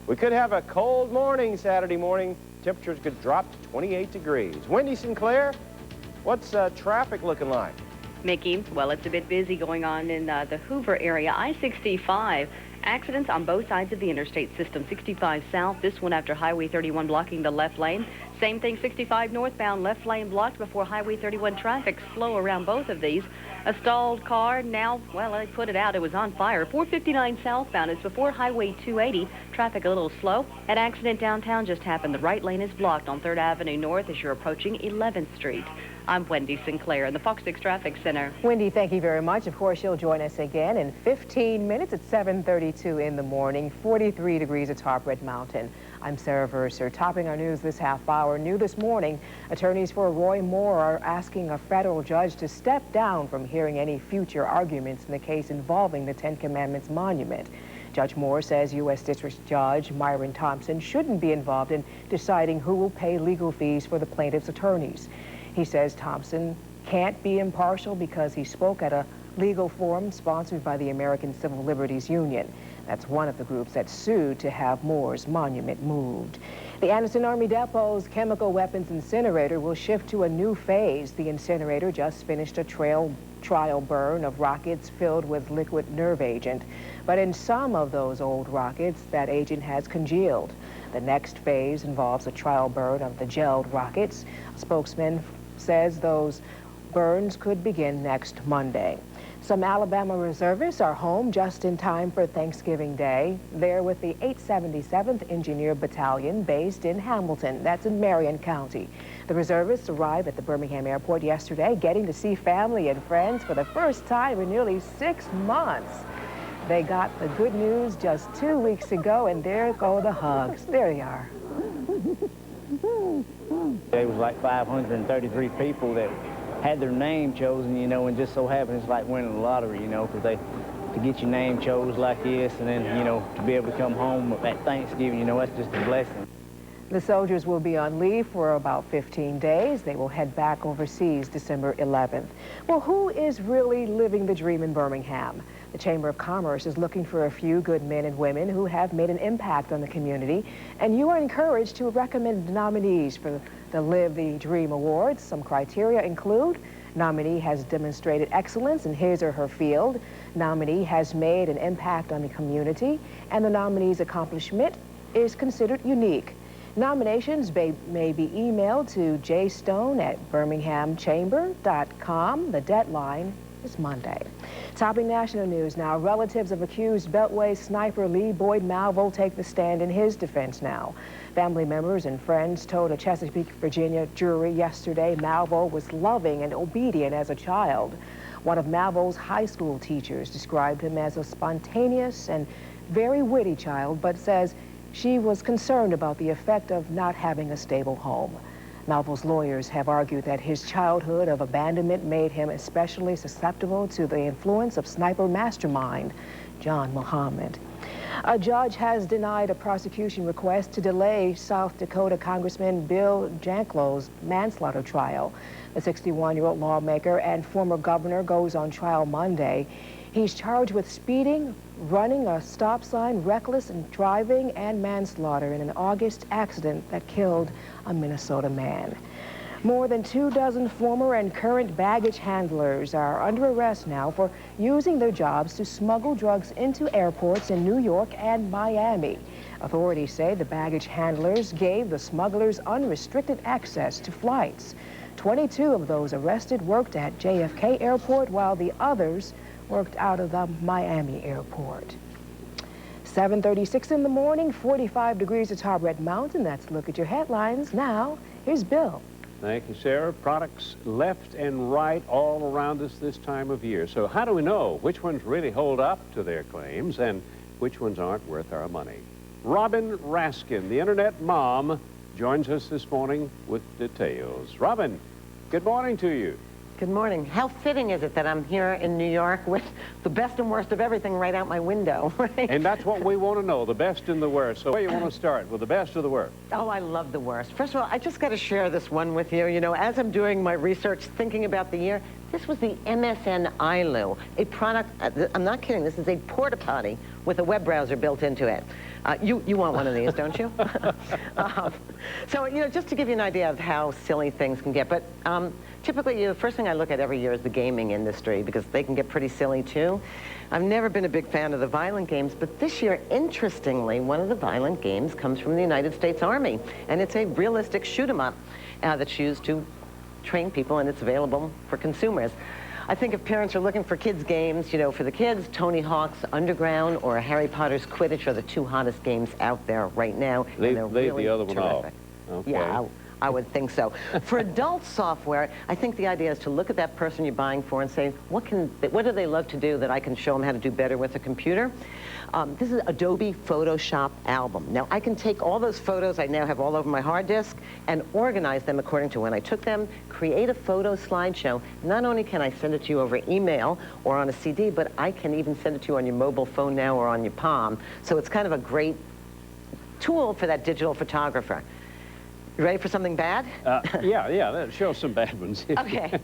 S13: We could have a cold morning Saturday morning. Temperatures could drop to 28 degrees. Wendy Sinclair, what's traffic looking like?
S12: Mickey, well, it's a bit busy going on in the Hoover area. I-65, accidents on both sides of the interstate system. 65 south, this one after Highway 31 blocking the left lane. Same thing, 65 northbound, left lane blocked before Highway 31 traffic. Slow around both of these. A stalled car now, well, I put it out. It was on fire. 459 southbound. It's before Highway 280. Traffic a little slow. An accident downtown just happened. The right lane is blocked on 3rd Avenue North as you're approaching 11th Street. I'm Wendy Sinclair in the Fox 6 Traffic Center.
S17: Wendy, thank you very much. Of course, you'll join us again in 15 minutes at 7:32 in the morning, 43 degrees atop Red Mountain. I'm Sarah Verser. Topping our news this half hour. New this morning, attorneys for Roy Moore are asking a federal judge to step down from hearing any future arguments in the case involving the Ten Commandments monument. Judge Moore says U.S. District Judge Myron Thompson shouldn't be involved in deciding who will pay legal fees for the plaintiff's attorneys. He says Thompson can't be impartial because he spoke at a legal forum sponsored by the American Civil Liberties Union. That's one of the groups that sued to have Moore's monument moved. The Anderson Army Depot's chemical weapons incinerator will shift to a new phase. The incinerator just finished a trial burn of rockets filled with liquid nerve agent. But in some of those old rockets, that agent has congealed. The next phase involves a trial burn of the gelled rockets. A spokesman says those burns could begin next Monday. Some Alabama reservists are home just in time for Thanksgiving Day. They're with the 877th Engineer Battalion based in Hamilton. That's in Marion County. The reservists arrived at the Birmingham Airport yesterday, getting to see family and friends for the first time in nearly 6 months. They got the good news just 2 weeks ago, and there go the hugs. There they are.
S3: There was like 533 people that had their name chosen, you know, and just so happened it's like winning the lottery, you know, because to get your name chose like this and then, you know, to be able to come home at Thanksgiving, you know, that's just a blessing.
S17: The soldiers will be on leave for about 15 days. They will head back overseas December 11th. Well, who is really living the dream in Birmingham? The Chamber of Commerce is looking for a few good men and women who have made an impact on the community, and you are encouraged to recommend nominees for the Live the Dream Awards. Some criteria include: nominee has demonstrated excellence in his or her field, nominee has made an impact on the community, and the nominee's accomplishment is considered unique. Nominations may be emailed to jstone@birminghamchamber.com. The deadline is Monday. Topping national news now. Relatives of accused Beltway sniper Lee Boyd Malvo take the stand in his defense now. Family members and friends told a Chesapeake, Virginia jury yesterday Malvo was loving and obedient as a child. One of Malvo's high school teachers described him as a spontaneous and very witty child, but says she was concerned about the effect of not having a stable home. Malvo's lawyers have argued that his childhood of abandonment made him especially susceptible to the influence of sniper mastermind John Muhammad. A judge has denied a prosecution request to delay South Dakota Congressman Bill Janklow's manslaughter trial. The 61-year-old lawmaker and former governor goes on trial Monday. He's charged with speeding, running a stop sign, reckless driving, and manslaughter in an August accident that killed a Minnesota man. More than 24 former and current baggage handlers are under arrest now for using their jobs to smuggle drugs into airports in New York and Miami. Authorities say the baggage handlers gave the smugglers unrestricted access to flights. 22 of those arrested worked at JFK Airport, while the others worked out of the Miami airport. 7:36 in the morning, 45 degrees atop Red Mountain. That's a look at your headlines. Now, here's Bill.
S11: Thank you, Sarah. Products left and right all around us this time of year. So how do we know which ones really hold up to their claims and which ones aren't worth our money? Robin Raskin, the Internet mom, joins us this morning with details. Robin, good morning to you.
S4: Good morning. How fitting is it that I'm here in New York with the best and worst of everything right out my window, right?
S11: And that's what we want to know, the best and the worst. So where you want to start, with the best or the worst?
S4: Oh, I love the worst. First of all, I just got to share this one with you. You know, as I'm doing my research, thinking about the year, this was the MSN iLoo, a product, I'm not kidding, this is a porta potty with a web browser built into it. You want one of these, don't you? So, you know, just to give you an idea of how silly things can get, but typically, the first thing I look at every year is the gaming industry, because they can get pretty silly, too. I've never been a big fan of the violent games, but this year, interestingly, one of the violent games comes from the United States Army, and it's a realistic shoot-'em-up that's used to train people, and it's available for consumers. I think if parents are looking for kids' games, you know, for the kids, Tony Hawk's Underground or Harry Potter's Quidditch are the two hottest games out there right now.
S11: Leave
S4: really
S11: the other one off.
S4: Okay. Yeah, I would think so. For adult software, I think the idea is to look at that person you're buying for and say, what do they love to do that I can show them how to do better with a computer? This is Adobe Photoshop Album. Now, I can take all those photos I now have all over my hard disk and organize them according to when I took them, create a photo slideshow. Not only can I send it to you over email or on a CD, but I can even send it to you on your mobile phone now or on your Palm. So it's kind of a great tool for that digital photographer. You ready for something bad?
S11: Yeah, show some bad ones.
S4: Okay.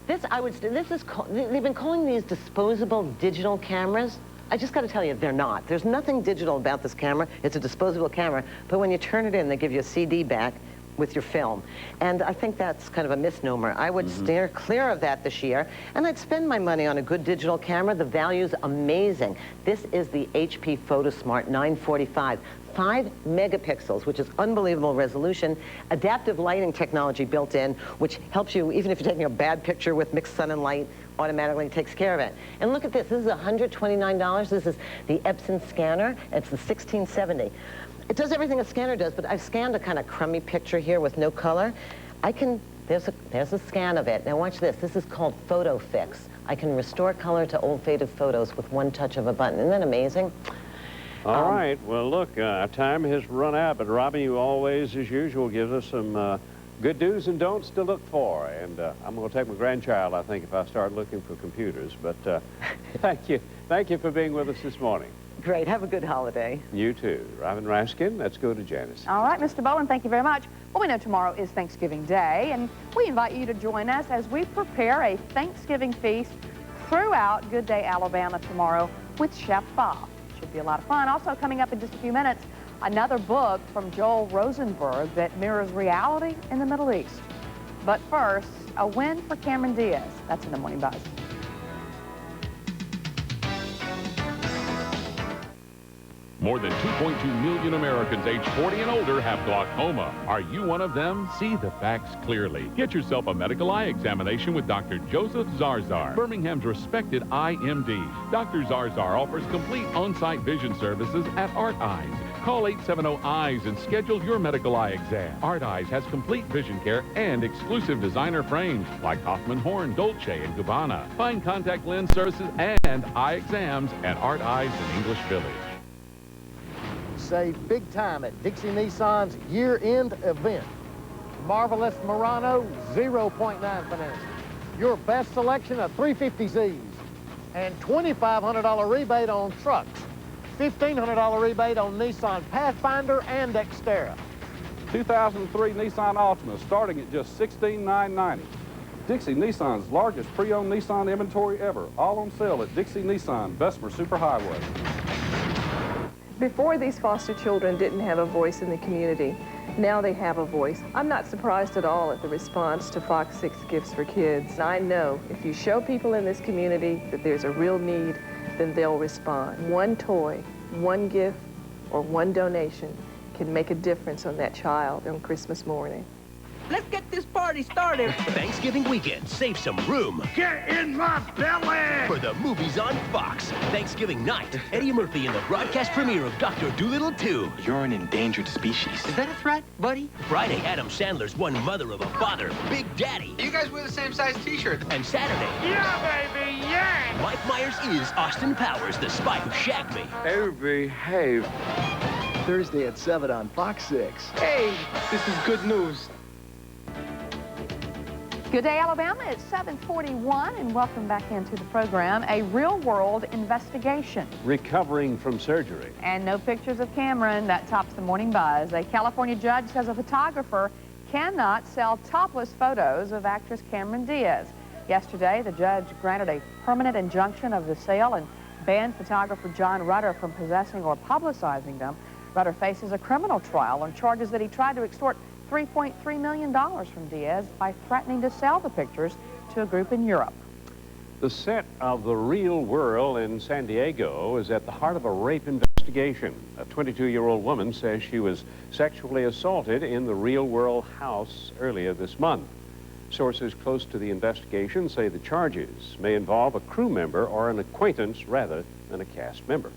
S4: They've been calling these disposable digital cameras. I just got to tell you, they're not. There's nothing digital about this camera. It's a disposable camera, but when you turn it in, they give you a CD back with your film. And I think that's kind of a misnomer. I would steer clear of that this year, and I'd spend my money on a good digital camera. The value's amazing. This is the HP PhotoSmart 945. 5 megapixels, which is unbelievable resolution, adaptive lighting technology built in, which helps you, even if you're taking a bad picture with mixed sun and light, automatically takes care of it. And look at this. This is $129. This is the Epson scanner. It's the 1670. It does everything a scanner does, but I've scanned a kind of crummy picture here with no color. There's a scan of it. Now watch this. This is called Photo Fix. I can restore color to old faded photos with one touch of a button. Isn't that amazing?
S11: All right. Well, look, our time has run out, but Robin, you always, as usual, gives us some good do's and don'ts to look for. And I'm going to take my grandchild, I think, if I start looking for computers. But thank you. Thank you for being with us this morning.
S4: Great. Have a good holiday.
S11: You too. Robin Raskin, let's go to Janice.
S1: All right, Mr. Boland, thank you very much. Well, we know tomorrow is Thanksgiving Day, and we invite you to join us as we prepare a Thanksgiving feast throughout Good Day, Alabama tomorrow with Chef Bob. Should be a lot of fun. Also coming up in just a few minutes, another book from Joel Rosenberg that mirrors reality in the Middle East. But first, a win for Cameron Diaz. That's in the Morning Buzz.
S29: More than 2.2 million Americans age 40 and older have glaucoma. Are you one of them? See the facts clearly. Get yourself a medical eye examination with Dr. Joseph Zarzar, Birmingham's respected eye MD. Dr. Zarzar offers complete on-site vision services at Art Eyes. Call 870-EYES and schedule your medical eye exam. Art Eyes has complete vision care and exclusive designer frames like Hoffman Horn, Dolce, and Gabbana. Find contact lens services and eye exams at Art Eyes in English Village.
S5: Save big time at Dixie Nissan's year-end event. Marvelous Murano, 0.9 financing. Your best selection of 350Zs. And $2,500 rebate on trucks. $1,500 rebate on Nissan Pathfinder and Xterra.
S6: 2003 Nissan Altima starting at just $16,990. Dixie Nissan's largest pre-owned Nissan inventory ever. All on sale at Dixie Nissan, Bessemer Superhighway.
S7: Before, these foster children didn't have a voice in the community. Now they have a voice. I'm not surprised at all at the response to Fox 6 Gifts for Kids. I know if you show people in this community that there's a real need, then they'll respond. One toy, one gift, or one donation can make a difference on that child on Christmas morning.
S18: Let's get this party started.
S9: Thanksgiving weekend, save some room.
S18: Get in my belly!
S9: For the movies on Fox. Thanksgiving night, Eddie Murphy in the broadcast premiere of Dr. Dolittle 2.
S10: You're an endangered species.
S18: Is that a threat, buddy?
S9: Friday, Adam Sandler's one mother of a father, Big Daddy.
S18: You guys wear the same size t-shirt.
S9: And Saturday,
S18: Yeah, baby, yeah!
S9: Mike Myers is Austin Powers, the spy who shagged me.
S10: Oh, behave.
S9: Thursday at 7 on Fox 6.
S18: Hey, this is good news.
S1: Good Day, Alabama. It's 7:41, and welcome back into the program. A real-world investigation.
S11: Recovering from surgery.
S1: And no pictures of Cameron. That tops the Morning Buzz. A California judge says a photographer cannot sell topless photos of actress Cameron Diaz. Yesterday, the judge granted a permanent injunction of the sale and banned photographer John Rutter from possessing or publicizing them. Rutter faces a criminal trial on charges that he tried to extort $3.3 million from Diaz by threatening to sell the pictures to a group in Europe.
S11: The set of The Real World in San Diego is at the heart of a rape investigation. A 22-year-old woman says she was sexually assaulted in the Real World house earlier this month. Sources close to the investigation say the charges may involve a crew member or an acquaintance rather than a cast member.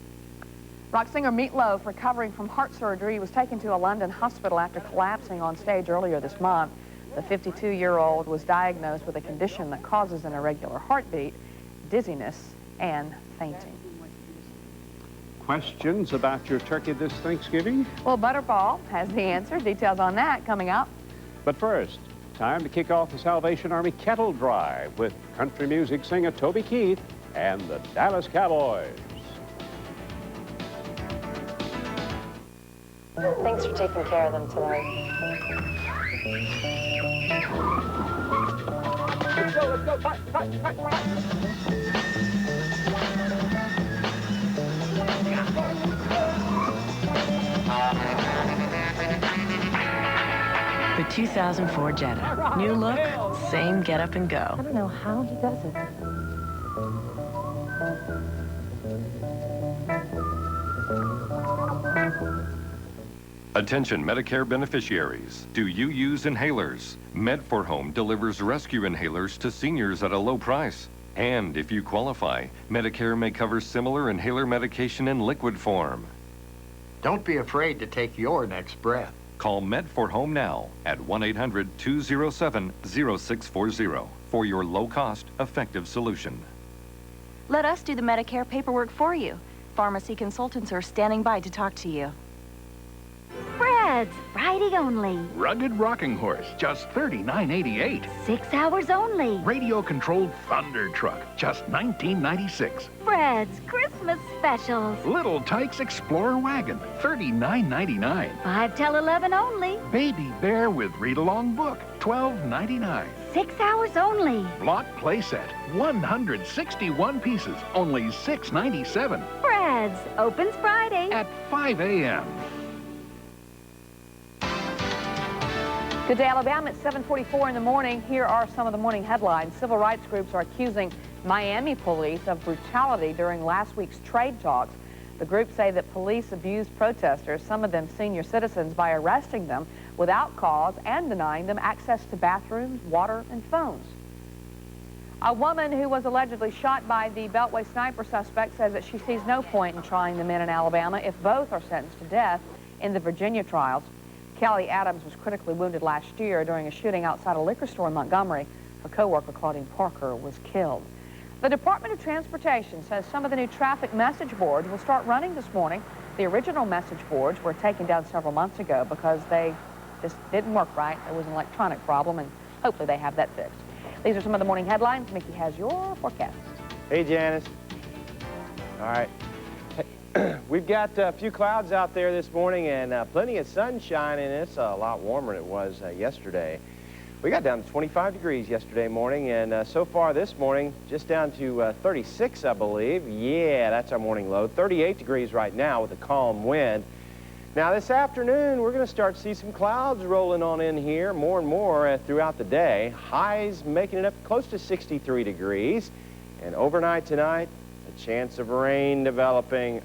S1: Rock singer Meat Loaf, recovering from heart surgery, was taken to a London hospital after collapsing on stage earlier this month. The 52-year-old was diagnosed with a condition that causes an irregular heartbeat, dizziness, and fainting.
S11: Questions about your turkey this Thanksgiving?
S1: Well, Butterball has the answer. Details on that coming up.
S11: But first, time to kick off the Salvation Army Kettle Drive with country music singer Toby Keith and the Dallas Cowboys.
S28: Thanks for taking care of them today.
S18: Let's go, fight.
S19: The
S28: 2004 Jetta. New look, same get up and go.
S1: I don't know how he does it.
S8: Attention Medicare beneficiaries. Do you use inhalers? Med4Home delivers rescue inhalers to seniors at a low price. And if you qualify, Medicare may cover similar inhaler medication in liquid form.
S27: Don't be afraid to take your next breath.
S8: Call Med4Home now at 1-800-207-0640 for your low-cost, effective solution.
S28: Let us do the Medicare paperwork for you. Pharmacy consultants are standing by to talk to you.
S15: Fred's, Friday only.
S19: Rugged rocking horse, just $39.88.
S15: 6 hours only.
S19: Radio-controlled Thunder truck, just $19.96.
S15: Fred's, Christmas specials.
S19: Little Tykes Explorer wagon, $39.99.
S15: 5 till 11 only.
S19: Baby bear with read-along book, $12.99.
S15: 6 hours only.
S19: Block playset, 161 pieces, only $6.97.
S15: Fred's, opens Friday.
S19: At 5 a.m.
S1: Good day, Alabama. It's 7:44 in the morning. Here are some of the morning headlines. Civil rights groups are accusing Miami police of brutality during last week's trade talks. The groups say that police abused protesters, some of them senior citizens, by arresting them without cause and denying them access to bathrooms, water, and phones. A woman who was allegedly shot by the Beltway sniper suspect says that she sees no point in trying the men in Alabama if both are sentenced to death in the Virginia trials. Kelly Adams was critically wounded last year during a shooting outside a liquor store in Montgomery. Her co-worker, Claudine Parker, was killed. The Department of Transportation says some of the new traffic message boards will start running this morning. The original message boards were taken down several months ago because they just didn't work right. There was an electronic problem, and hopefully they have that fixed. These are some of the morning headlines. Mickey has your forecast.
S13: Hey, Janice. All right. We've got a few clouds out there this morning and plenty of sunshine, and it's a lot warmer than it was yesterday. We got down to 25 degrees yesterday morning, and so far this morning, just down to 36, I believe. Yeah, that's our morning low. 38 degrees right now with a calm wind. Now, this afternoon, we're going to start to see some clouds rolling on in here more and more throughout the day. Highs making it up close to 63 degrees. And overnight tonight, a chance of rain developing.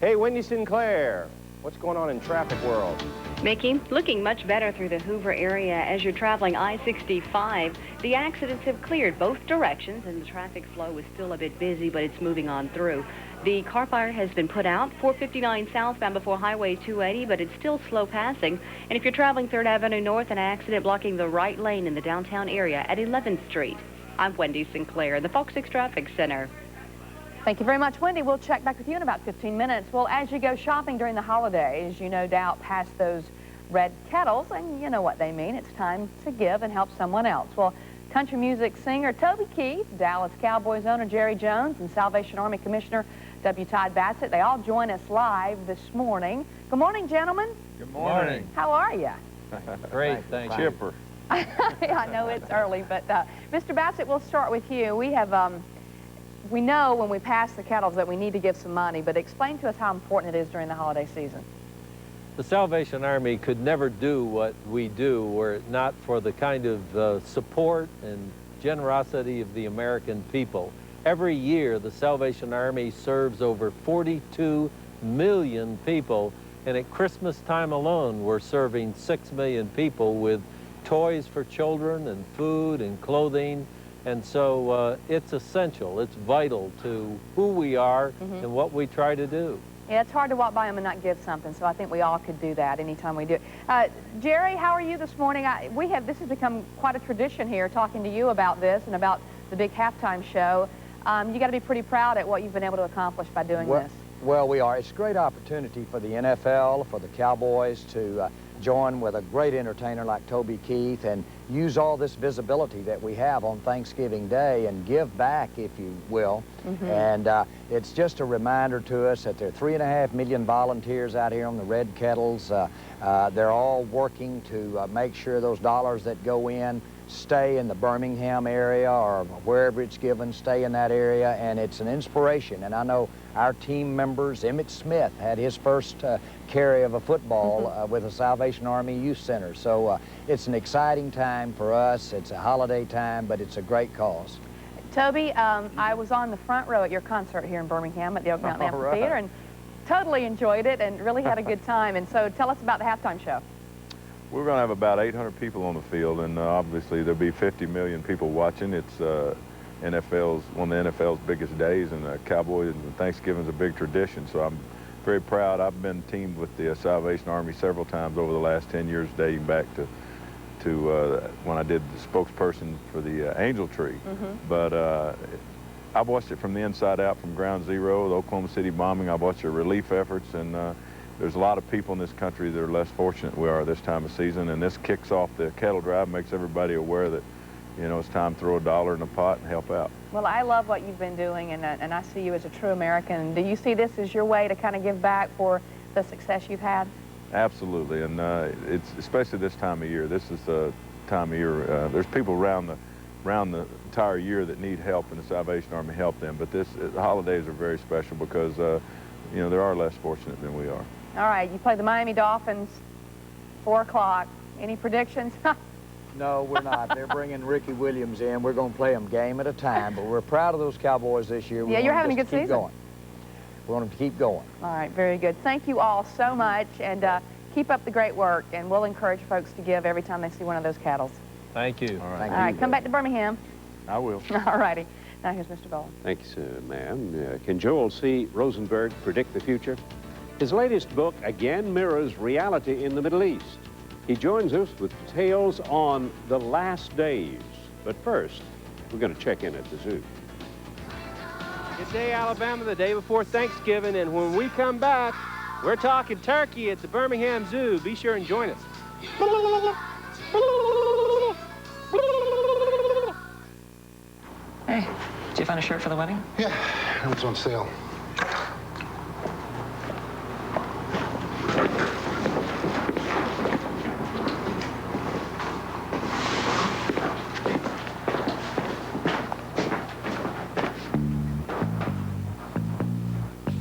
S13: Hey, Wendy Sinclair, what's going on in traffic world?
S12: Mickey, looking much better through the Hoover area as you're traveling I-65. The accidents have cleared both directions, and the traffic flow is still a bit busy, but it's moving on through. The car fire has been put out, 459 southbound before Highway 280, but it's still slow passing. And if you're traveling 3rd Avenue North, an accident blocking the right lane in the downtown area at 11th Street. I'm Wendy Sinclair in the Fox 6 Traffic Center.
S1: Thank you very much, Wendy. We'll check back with you in about 15 minutes. Well, as you go shopping during the holidays, you no doubt pass those red kettles, and you know what they mean. It's time to give and help someone else. Well, country music singer Toby Keith, Dallas Cowboys owner Jerry Jones, and Salvation Army Commissioner W. Todd Bassett, they all join us live this morning. Good morning, gentlemen.
S20: Good morning.
S1: How are you?
S20: Great, thanks. Chipper.
S1: I know it's early, but Mr. Bassett, we'll start with you. We have, we know when we pass the kettles that we need to give some money, but explain to us how important it is during the holiday season.
S20: The Salvation Army could never do what we do were it not for the kind of support and generosity of the American people. Every year, the Salvation Army serves over 42 million people, and at Christmas time alone, we're serving 6 million people with toys for children and food and clothing. And so it's essential, it's vital to who we are and what we try to do.
S1: Yeah, it's hard to walk by them and not give something, so I think we all could do that anytime we do it. Jerry, how are you this morning? This has become quite a tradition here, talking to you about this and about the big halftime show. You got to be pretty proud at what you've been able to accomplish by doing this.
S21: Well, we are. It's a great opportunity for the NFL, for the Cowboys to join with a great entertainer like Toby Keith and use all this visibility that we have on Thanksgiving Day and give back, if you will. And it's just a reminder to us that there are 3.5 million volunteers out here on the Red Kettles. They're all working to make sure those dollars that go in stay in the Birmingham area or wherever it's given, stay in that area, and it's an inspiration. And I know our team members, Emmett Smith had his first carry of a football with the Salvation Army Youth Center. So it's an exciting time for us. It's a holiday time, but it's a great cause.
S1: Toby, I was on the front row at your concert here in Birmingham at the Oak Mountain Amphitheater and totally enjoyed it and really had a good time. And so tell us about the halftime show.
S2: We're going to have about 800 people on the field, and obviously there'll be 50 million people watching. It's one of the NFL's biggest days, and Cowboys and Thanksgiving's a big tradition. So I'm very proud. I've been teamed with the Salvation Army several times over the last 10 years, dating back to when I did the spokesperson for the Angel Tree. But I've watched it from the inside out, from ground zero, the Oklahoma City bombing. I've watched the relief efforts, and there's a lot of people in this country that are less fortunate than we are this time of season, and this kicks off the cattle drive, makes everybody aware that, you know, it's time to throw $1 in the pot and help out.
S1: Well, I love what you've been doing, and I see you as a true American. Do you see this as your way to kind of give back for the success you've had?
S2: Absolutely, and it's especially this time of year. This is the time of year. There's people around the entire year that need help, and the Salvation Army help them. But the holidays are very special because, you know, there are less fortunate than we are.
S1: All right, you play the Miami Dolphins, 4 o'clock. Any predictions?
S21: No, we're not. They're bringing Ricky Williams in. We're going to play them game at a time, but we're proud of those Cowboys this year.
S1: Yeah, you're having a good season.
S21: Going. We want them to keep going.
S1: All right, very good. Thank you all so much, and keep up the great work, and we'll encourage folks to give every time they see one of those cattle.
S20: Thank you.
S21: All right,
S1: all right, come back to Birmingham.
S2: I will.
S1: All righty. Now here's Mr. Bowen.
S11: Thanks, ma'am. Can Joel C. Rosenberg predict the future? His latest book again mirrors reality in the Middle East. He joins us with details on the last days. But first, we're going to check in at the zoo.
S13: Good day, Alabama, the day before Thanksgiving, and when we come back, we're talking turkey at the Birmingham Zoo. Be sure and join us.
S3: Hey, did you find a shirt for the wedding?
S14: Yeah, it's on sale.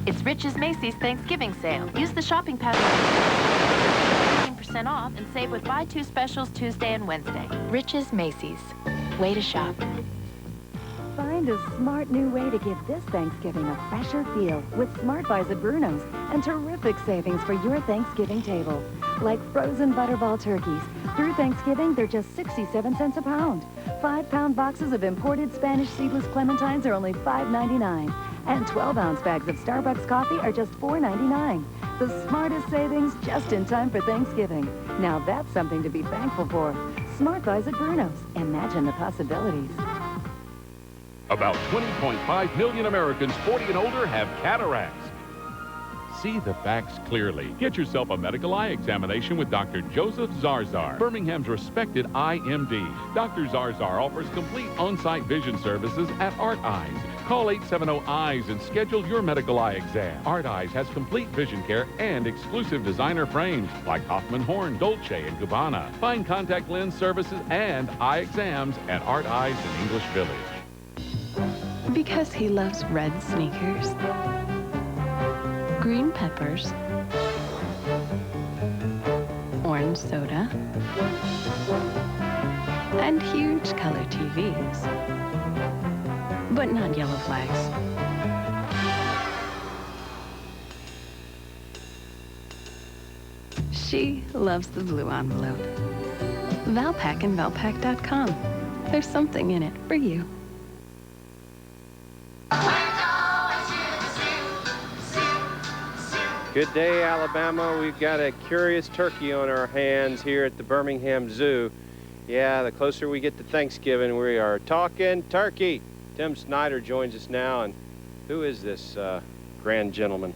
S28: It's Rich's Macy's Thanksgiving sale. Use the shopping pattern 15% off and save with buy 2 specials Tuesday and Wednesday. Rich's Macy's. Way to shop.
S16: Find a smart new way to give this Thanksgiving a fresher feel with Smart Buys at Bruno's and terrific savings for your Thanksgiving table. Like frozen butterball turkeys. Through Thanksgiving, they're just 67 cents a pound. 5-pound boxes of imported Spanish seedless clementines are only $5.99. And 12-ounce bags of Starbucks coffee are just $4.99. The smartest savings just in time for Thanksgiving. Now that's something to be thankful for. Smart Buys at Bruno's. Imagine the possibilities.
S29: About 20.5 million Americans 40 and older have cataracts. See the facts clearly. Get yourself a medical eye examination with Dr. Joseph Zarzar, Birmingham's respected IMD. Dr. Zarzar offers complete on-site vision services at Art Eyes. Call 870-EYES and schedule your medical eye exam. Art Eyes has complete vision care and exclusive designer frames like Hoffman Horn, Dolce, and Gabbana. Find contact lens services and eye exams at Art Eyes in English Village.
S28: Because he loves red sneakers, green peppers, orange soda, and huge color TVs. But not yellow flags. She loves the blue envelope. Valpak and Valpak.com. There's something in it for you.
S13: Good day, Alabama. We've got a curious turkey on our hands here at the Birmingham Zoo. Yeah, the closer we get to Thanksgiving, we are talking turkey. Tim Snyder joins us now, and who is this grand gentleman?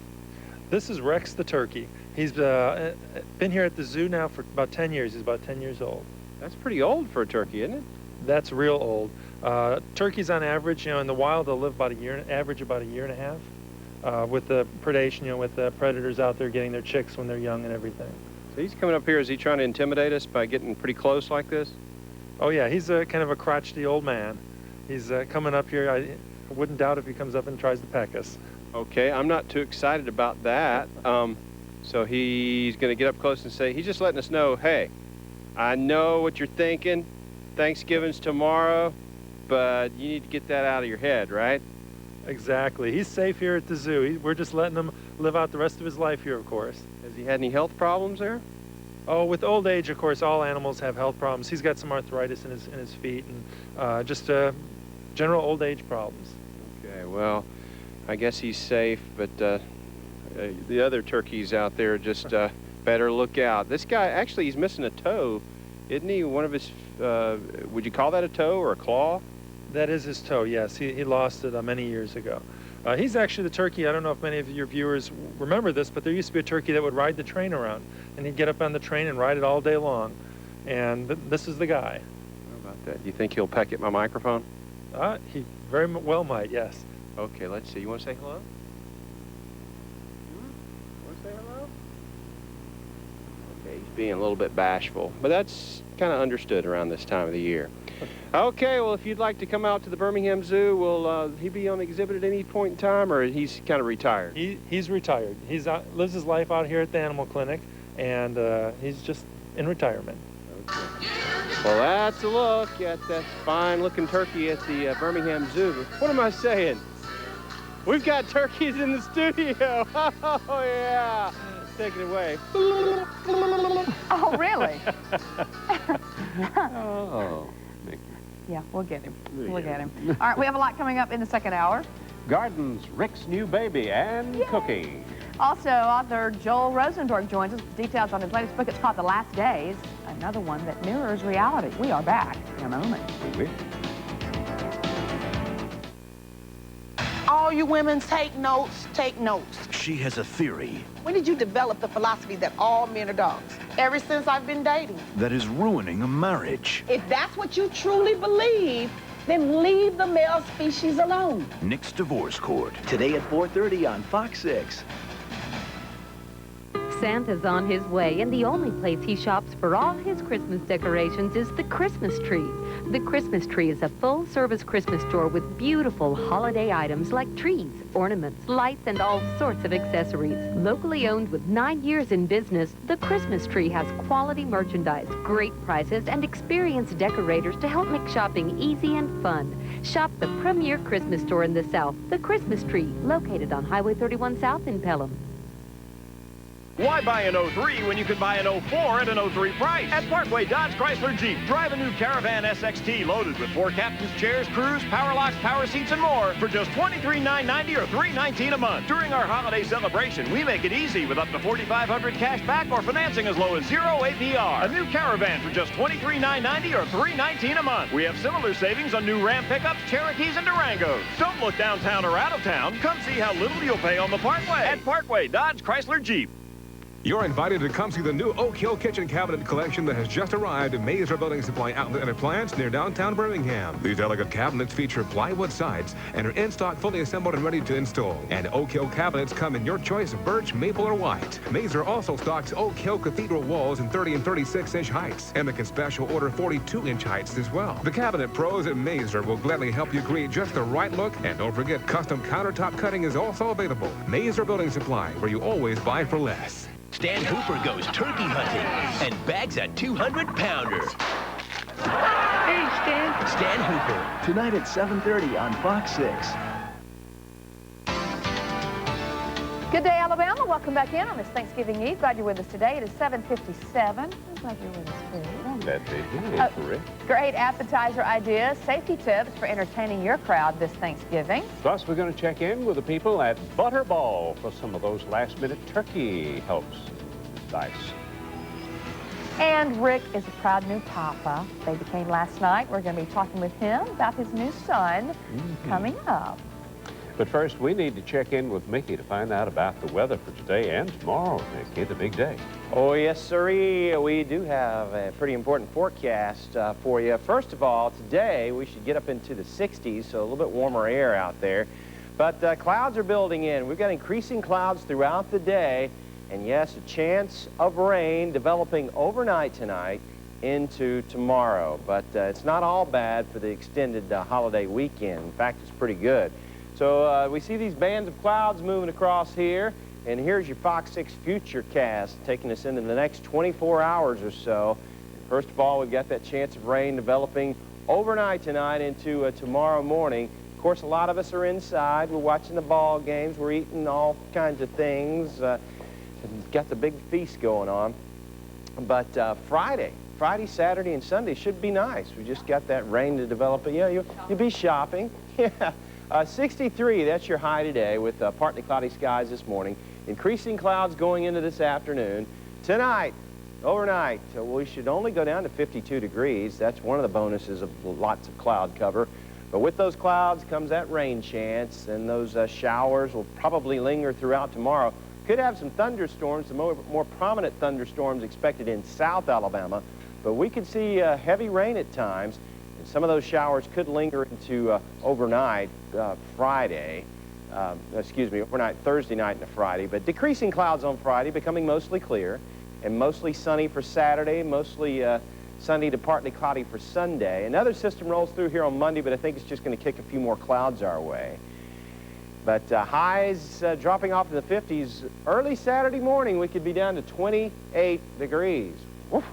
S22: This is Rex the turkey. He's been here at the zoo now for about 10 years. He's about 10 years old.
S13: That's pretty old for a turkey, isn't it?
S22: That's real old. Turkeys on average, in the wild, they'll live about a year, average about a year and a half. With the predation, with the predators out there getting their chicks when they're young and everything.
S13: So he's coming up here. Is he trying to intimidate us by getting pretty close like this?
S22: Oh, yeah, he's a kind of a crotchety old man. He's coming up here. I wouldn't doubt if he comes up and tries to peck us.
S13: Okay, I'm not too excited about that. So he's going to get up close and say, he's just letting us know, hey, I know what you're thinking. Thanksgiving's tomorrow, but you need to get that out of your head, right?
S22: Exactly. He's safe here at the zoo. We're just letting him live out the rest of his life here, of course.
S13: Has he had any health problems there?
S22: Oh, with old age, of course, all animals have health problems. He's got some arthritis in his feet and just general old age problems.
S13: Okay, well, I guess he's safe, but the other turkeys out there just better look out. This guy, actually, he's missing a toe, isn't he? One of his, would you call that a toe or a claw?
S22: That is his toe, yes. He lost it many years ago. He's actually the turkey, I don't know if many of your viewers remember this, but there used to be a turkey that would ride the train around, and he'd get up on the train and ride it all day long. And this is the guy.
S13: How about that? Do you think he'll peck at my microphone?
S22: He very well might, yes.
S13: Okay, let's see. You want to say hello? Want to say hello? Okay, he's being a little bit bashful, but that's kind of understood around this time of the year. Okay, well, if you'd like to come out to the Birmingham Zoo, will he be on exhibit at any point in time, or he's kind of retired?
S22: He's retired. He's lives his life out here at the animal clinic, and he's just in retirement.
S13: Okay. Well, that's a look at that fine-looking turkey at the Birmingham Zoo. What am I saying? We've got turkeys in the studio. Oh, yeah. Take it away.
S1: Oh, really?
S11: Oh.
S1: Yeah, we'll get him. We'll get him. All right, we have a lot coming up in the second hour.
S11: Gardens, Rick's new baby, and cooking.
S1: Also, author Joel Rosenberg joins us with details on his latest book. It's called The Last Days, another one that mirrors reality. We are back in a moment.
S4: All you women, take notes, take notes.
S5: She has a theory
S4: When did you develop the philosophy that all men are dogs? Ever since I've been dating.
S5: that is ruining a marriage.
S4: If that's what you truly believe, then leave the male species alone.
S5: Nick's Divorce Court.
S9: Today at 4:30 on Fox 6.
S6: Santa's on his way, and the only place he shops for all his Christmas decorations is the Christmas Tree. The Christmas Tree is a full-service Christmas store with beautiful holiday items like trees, ornaments, lights, and all sorts of accessories. Locally owned with 9 years in business, the Christmas Tree has quality merchandise, great prices, and experienced decorators to help make shopping easy and fun. Shop the premier Christmas store in the South, the Christmas Tree, located on Highway 31 South in Pelham.
S7: Why buy an 03 when you can buy an 04 at an 03 price? At Parkway Dodge Chrysler Jeep, drive a new Caravan SXT loaded with 4 captain's chairs, cruise, power locks, power seats, and more for just $23,990 or $319 a month. During our holiday celebration, we make it easy with up to $4,500 cash back or financing as low as 0 APR. A new Caravan for just $23,990 or $319 a month. We have similar savings on new Ram pickups, Cherokees, and Durangos. Don't look downtown or out of town. Come see how little you'll pay on the Parkway at Parkway Dodge Chrysler Jeep.
S17: You're invited to come see the new Oak Hill Kitchen Cabinet collection that has just arrived at Mazer Building Supply Outlet and Appliance near downtown Birmingham. These elegant cabinets feature plywood sides and are in stock, fully assembled and ready to install. And Oak Hill cabinets come in your choice of birch, maple, or white. Mazer also stocks Oak Hill Cathedral walls in 30 and 36-inch heights, and they can special order 42-inch heights as well. The cabinet pros at Mazer will gladly help you create just the right look, and don't forget, custom countertop cutting is also available. Mazer Building Supply, where you always buy for less.
S9: Stan Hooper goes turkey hunting and bags a 200-pounder.
S18: Hey, Stan.
S9: Stan Hooper.
S5: Tonight at 7:30 on Fox 6.
S1: Good day, Alabama. Welcome back in on this Thanksgiving Eve. Glad you're with us today. It is 7:57. I'm glad you're with us, too.
S11: That big. Rick.
S1: Great appetizer ideas, safety tips for entertaining your crowd this Thanksgiving.
S11: Plus, we're going to check in with the people at Butterball for some of those last-minute turkey helps. Nice.
S1: And Rick is a proud new papa. Baby came last night. We're going to be talking with him about his new son coming up.
S11: But first, we need to check in with Mickey to find out about the weather for today and tomorrow, Mickey, the big day.
S13: Oh, yes, sirree. We do have a pretty important forecast for you. First of all, today we should get up into the 60s, so a little bit warmer air out there. But clouds are building in. We've got increasing clouds throughout the day. And yes, a chance of rain developing overnight tonight. into tomorrow. But it's not all bad for the extended holiday weekend. In fact, it's pretty good. So we see these bands of clouds moving across here. And here's your Fox 6 Futurecast taking us into the next 24 hours or so. First of all, we've got that chance of rain developing overnight tonight into tomorrow morning. Of course, a lot of us are inside. We're watching the ball games. We're eating all kinds of things. Got the big feast going on. But Friday, Saturday, and Sunday should be nice. We just got that rain to develop. But yeah, you'll be shopping. Yeah. 63, that's your high today with partly cloudy skies this morning. Increasing clouds going into this afternoon. Tonight, overnight, we should only go down to 52 degrees. That's one of the bonuses of lots of cloud cover. But with those clouds comes that rain chance, and those showers will probably linger throughout tomorrow. Could have some thunderstorms, some more prominent thunderstorms expected in South Alabama. But we could see heavy rain at times. And some of those showers could linger into overnight Friday. Overnight Thursday night into Friday, but decreasing clouds on Friday, becoming mostly clear, and mostly sunny for Saturday, mostly sunny to partly cloudy for Sunday. Another system rolls through here on Monday, but I think it's just going to kick a few more clouds our way. But highs dropping off in the 50s. Early Saturday morning, we could be down to 28 degrees. Woof.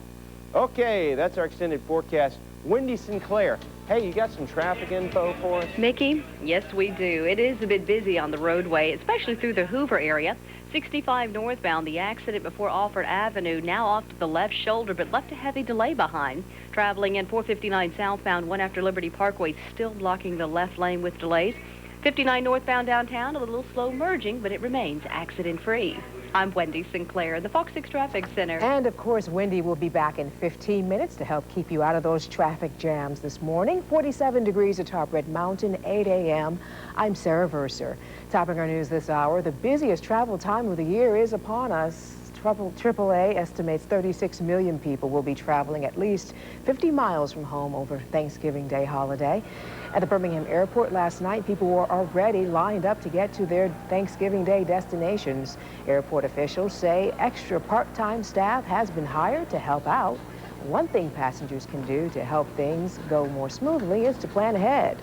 S13: Okay, that's our extended forecast. Wendy Sinclair. Hey, you got some traffic info for us?
S12: Mickey, yes, we do. It is a bit busy on the roadway, especially through the Hoover area. 65 northbound, the accident before Alford Avenue, now off to the left shoulder, but left a heavy delay behind. Traveling in 459 southbound, one after Liberty Parkway, still blocking the left lane with delays. 59 northbound downtown, a little slow merging, but it remains accident-free. I'm Wendy Sinclair, the Fox 6 Traffic Center.
S8: And, of course, Wendy will be back in 15 minutes to help keep you out of those traffic jams this morning. 47 degrees atop Red Mountain, 8 a.m. I'm Sarah Verser. Topping our news this hour, the busiest travel time of the year is upon us. AAA estimates 36 million people will be traveling at least 50 miles from home over Thanksgiving Day holiday. At the Birmingham airport last night, people were already lined up to get to their Thanksgiving Day destinations. Airport officials say extra part-time staff has been hired to help out. One thing passengers can do to help things go more smoothly is to plan ahead.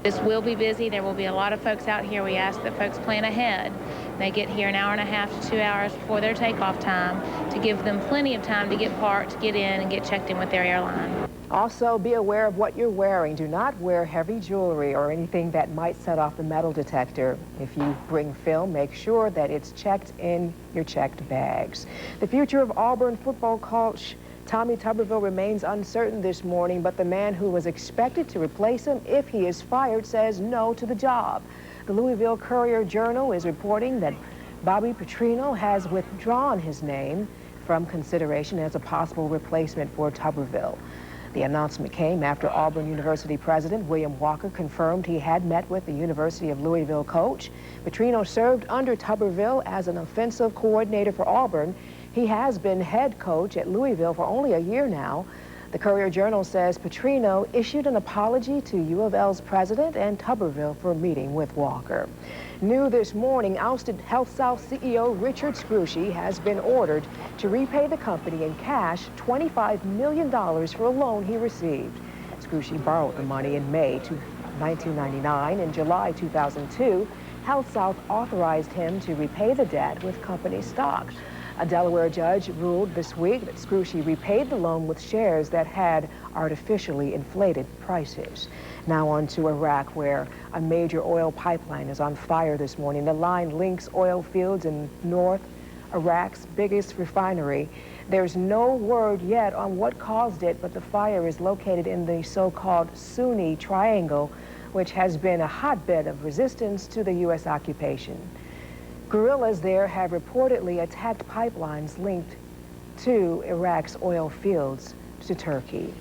S10: This will be busy. There will be a lot of folks out here. We ask that folks plan ahead. They get here an hour and a half to 2 hours before their takeoff time to give them plenty of time to get parked, get in, and get checked in with their airline.
S8: Also, be aware of what you're wearing. Do not wear heavy jewelry or anything that might set off the metal detector. If you bring film, make sure that it's checked in your checked bags. The future of Auburn football coach Tommy Tuberville remains uncertain this morning, but the man who was expected to replace him if he is fired says no to the job. The Louisville Courier-Journal is reporting that Bobby Petrino has withdrawn his name from consideration as a possible replacement for Tuberville. The announcement came after Auburn University President William Walker confirmed he had met with the University of Louisville coach. Petrino served under Tuberville as an offensive coordinator for Auburn. He has been head coach at Louisville for only a year now. The Courier-Journal says Petrino issued an apology to U of L's president and Tuberville for meeting with Walker. New this morning, ousted HealthSouth CEO Richard Scrushy has been ordered to repay the company in cash $25 million for a loan he received. Scrushy borrowed the money in May 1999. In July 2002, HealthSouth authorized him to repay the debt with company stock. A Delaware judge ruled this week that Scrushy repaid the loan with shares that had artificially inflated prices. Now on to Iraq, where a major oil pipeline is on fire this morning. The line links oil fields in North Iraq's biggest refinery. There's no word yet on what caused it, but the fire is located in the so-called Sunni Triangle, which has been a hotbed of resistance to the U.S. occupation. Guerrillas there have reportedly attacked pipelines linked to Iraq's oil fields to Turkey.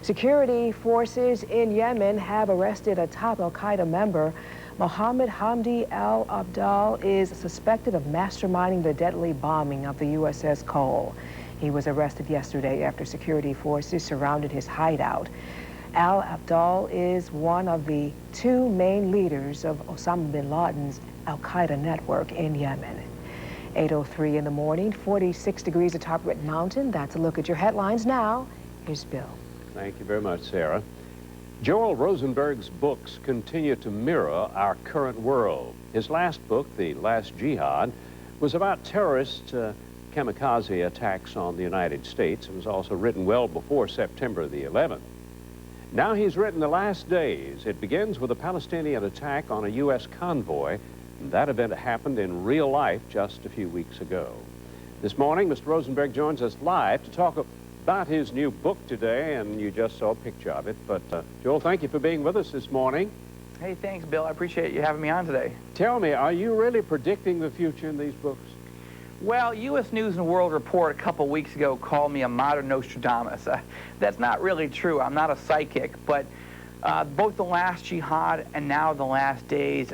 S8: Security forces in Yemen have arrested a top al-Qaeda member. Mohammed Hamdi al-Abdal is suspected of masterminding the deadly bombing of the USS Cole. He was arrested yesterday after security forces surrounded his hideout. Al-Abdal is one of the two main leaders of Osama bin Laden's al-Qaeda network in Yemen. 8:03 in the morning, 46 degrees atop Red Mountain. That's a look at your headlines now. Here's Bill.
S11: Thank you very much, Sarah. Joel Rosenberg's books continue to mirror our current world. His last book, The Last Jihad, was about terrorist kamikaze attacks on the United States. It was also written well before September the 11th. Now he's written The Last Days. It begins with a Palestinian attack on a U.S. convoy. That event happened in real life just a few weeks ago. This morning, Mr. Rosenberg joins us live to talk about his new book today, and you just saw a picture of it. But, Joel, thank you for being with us this morning.
S15: Hey, thanks, Bill. I appreciate you having me on today.
S11: Tell me, are you really predicting the future in these books?
S15: Well, U.S. News and World Report a couple weeks ago called me a modern Nostradamus. That's not really true. I'm not a psychic, but both The Last Jihad and now The Last Days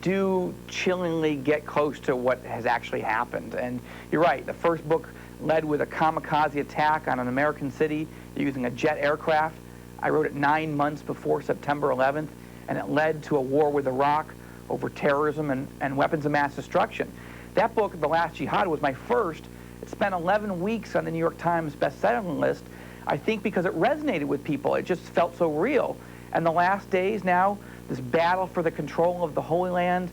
S15: do chillingly get close to what has actually happened. And you're right, the first book led with a kamikaze attack on an American city using a jet aircraft. I wrote it 9 months before September 11th, and it led to a war with Iraq over terrorism and weapons of mass destruction. That book, The Last Jihad, was my first. It spent 11 weeks on the New York Times bestselling list, I think because it resonated with people. It just felt so real. And The Last Days now, this battle for the control of the Holy Land,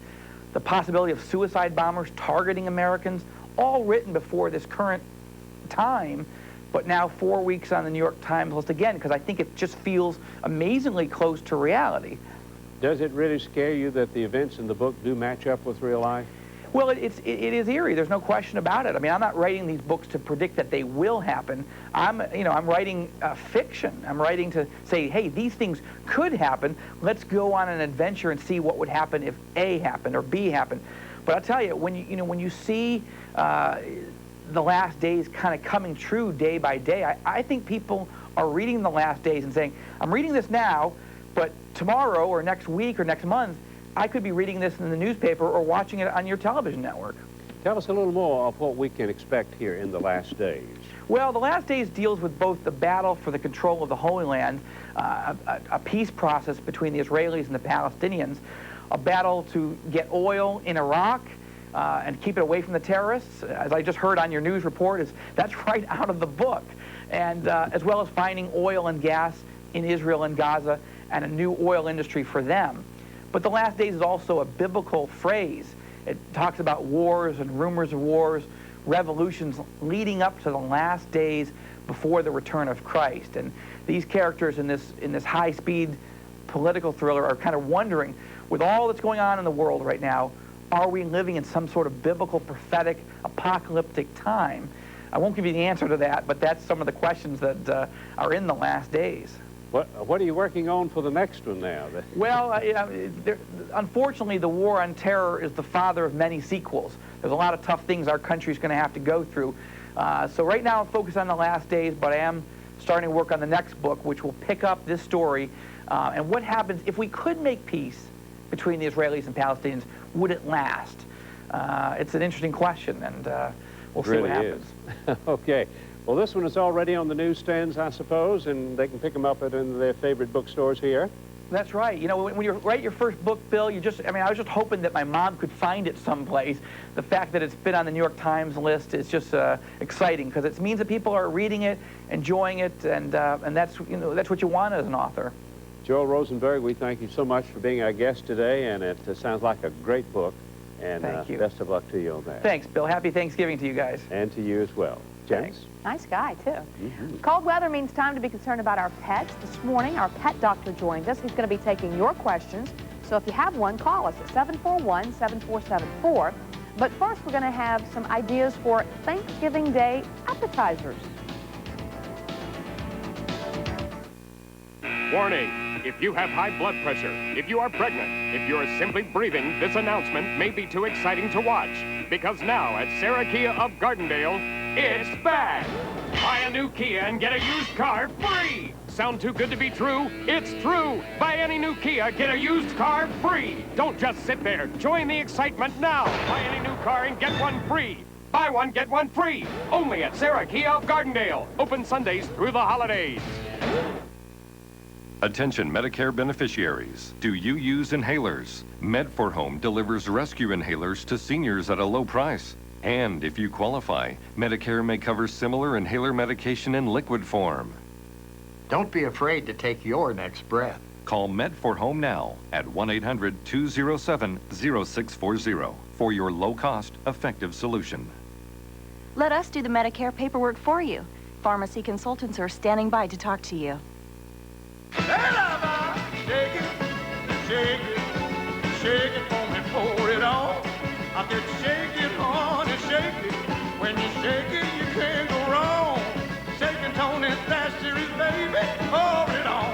S15: the possibility of suicide bombers targeting Americans, all written before this current time, but now 4 weeks on the New York Times list again, because I think it just feels amazingly close to reality.
S11: Does it really scare you that the events in the book do match up with real life?
S15: Well, it is eerie. There's no question about it. I mean, I'm not writing these books to predict that they will happen. I'm writing fiction. I'm writing to say, hey, these things could happen. Let's go on an adventure and see what would happen if A happened or B happened. But I'll tell you, when you see The Last Days kind of coming true day by day, I think people are reading The Last Days and saying, I'm reading this now, but tomorrow or next week or next month, I could be reading this in the newspaper or watching it on your television network.
S11: Tell us a little more of what we can expect here in The Last Days.
S15: Well, The Last Days deals with both the battle for the control of the Holy Land, a peace process between the Israelis and the Palestinians, a battle to get oil in Iraq and keep it away from the terrorists. As I just heard on your news report, that's right out of the book. And as well as finding oil and gas in Israel and Gaza and a new oil industry for them. But The Last Days is also a biblical phrase. It talks about wars and rumors of wars, revolutions leading up to the last days before the return of Christ. And these characters in this high-speed political thriller are kind of wondering, with all that's going on in the world right now, are we living in some sort of biblical, prophetic, apocalyptic time? I won't give you the answer to that, but that's some of the questions that are in The Last Days.
S11: What are you working on for the next one now?
S15: Well, unfortunately, the war on terror is the father of many sequels. There's a lot of tough things our country's going to have to go through. So right now, I'm focused on The Last Days, but I am starting to work on the next book, which will pick up this story. And what happens if we could make peace between the Israelis and Palestinians? Would it last? It's an interesting question, and we'll see what happens.
S11: Okay. Well, this one is already on the newsstands, I suppose, and they can pick them up in their favorite bookstores here.
S15: That's right. You know, when you write your first book, Bill, I was just hoping that my mom could find it someplace. The fact that it's been on the New York Times list is just exciting, because it means that people are reading it, enjoying it, and that's what you want as an author.
S11: Joel Rosenberg, we thank you so much for being our guest today, and it sounds like a great book. And
S15: thank you.
S11: Best of luck to you on that.
S15: Thanks, Bill. Happy Thanksgiving to you guys.
S11: And to you as well. James?
S1: Nice guy, too. Cold weather means time to be concerned about our pets. This morning, our pet doctor joined us. He's going to be taking your questions. So if you have one, call us at 741-7474. But first, we're going to have some ideas for Thanksgiving Day appetizers.
S7: Warning. If you have high blood pressure, if you are pregnant, if you're simply breathing, this announcement may be too exciting to watch. Because now at Sarah Kia of Gardendale, it's back! Buy a new Kia and get a used car free! Sound too good to be true? It's true! Buy any new Kia, get a used car free! Don't just sit there. Join the excitement now! Buy any new car and get one free! Buy one, get one free! Only at Sarah Kia of Gardendale. Open Sundays through the holidays.
S19: Attention Medicare beneficiaries. Do you use inhalers? Med4Home delivers rescue inhalers to seniors at a low price. And if you qualify, Medicare may cover similar inhaler medication in liquid form.
S2: Don't be afraid to take your next breath.
S19: Call Med4Home now at 1-800-207-0640 for your low-cost, effective solution.
S3: Let us do the Medicare paperwork for you. Pharmacy consultants are standing by to talk to you.
S18: Shake it, shake it, shake it for me, pour it on. I said shake it, honey, shake it. When you shake it, you can't go wrong. Shaking Tony Sashery's baby, pour it on.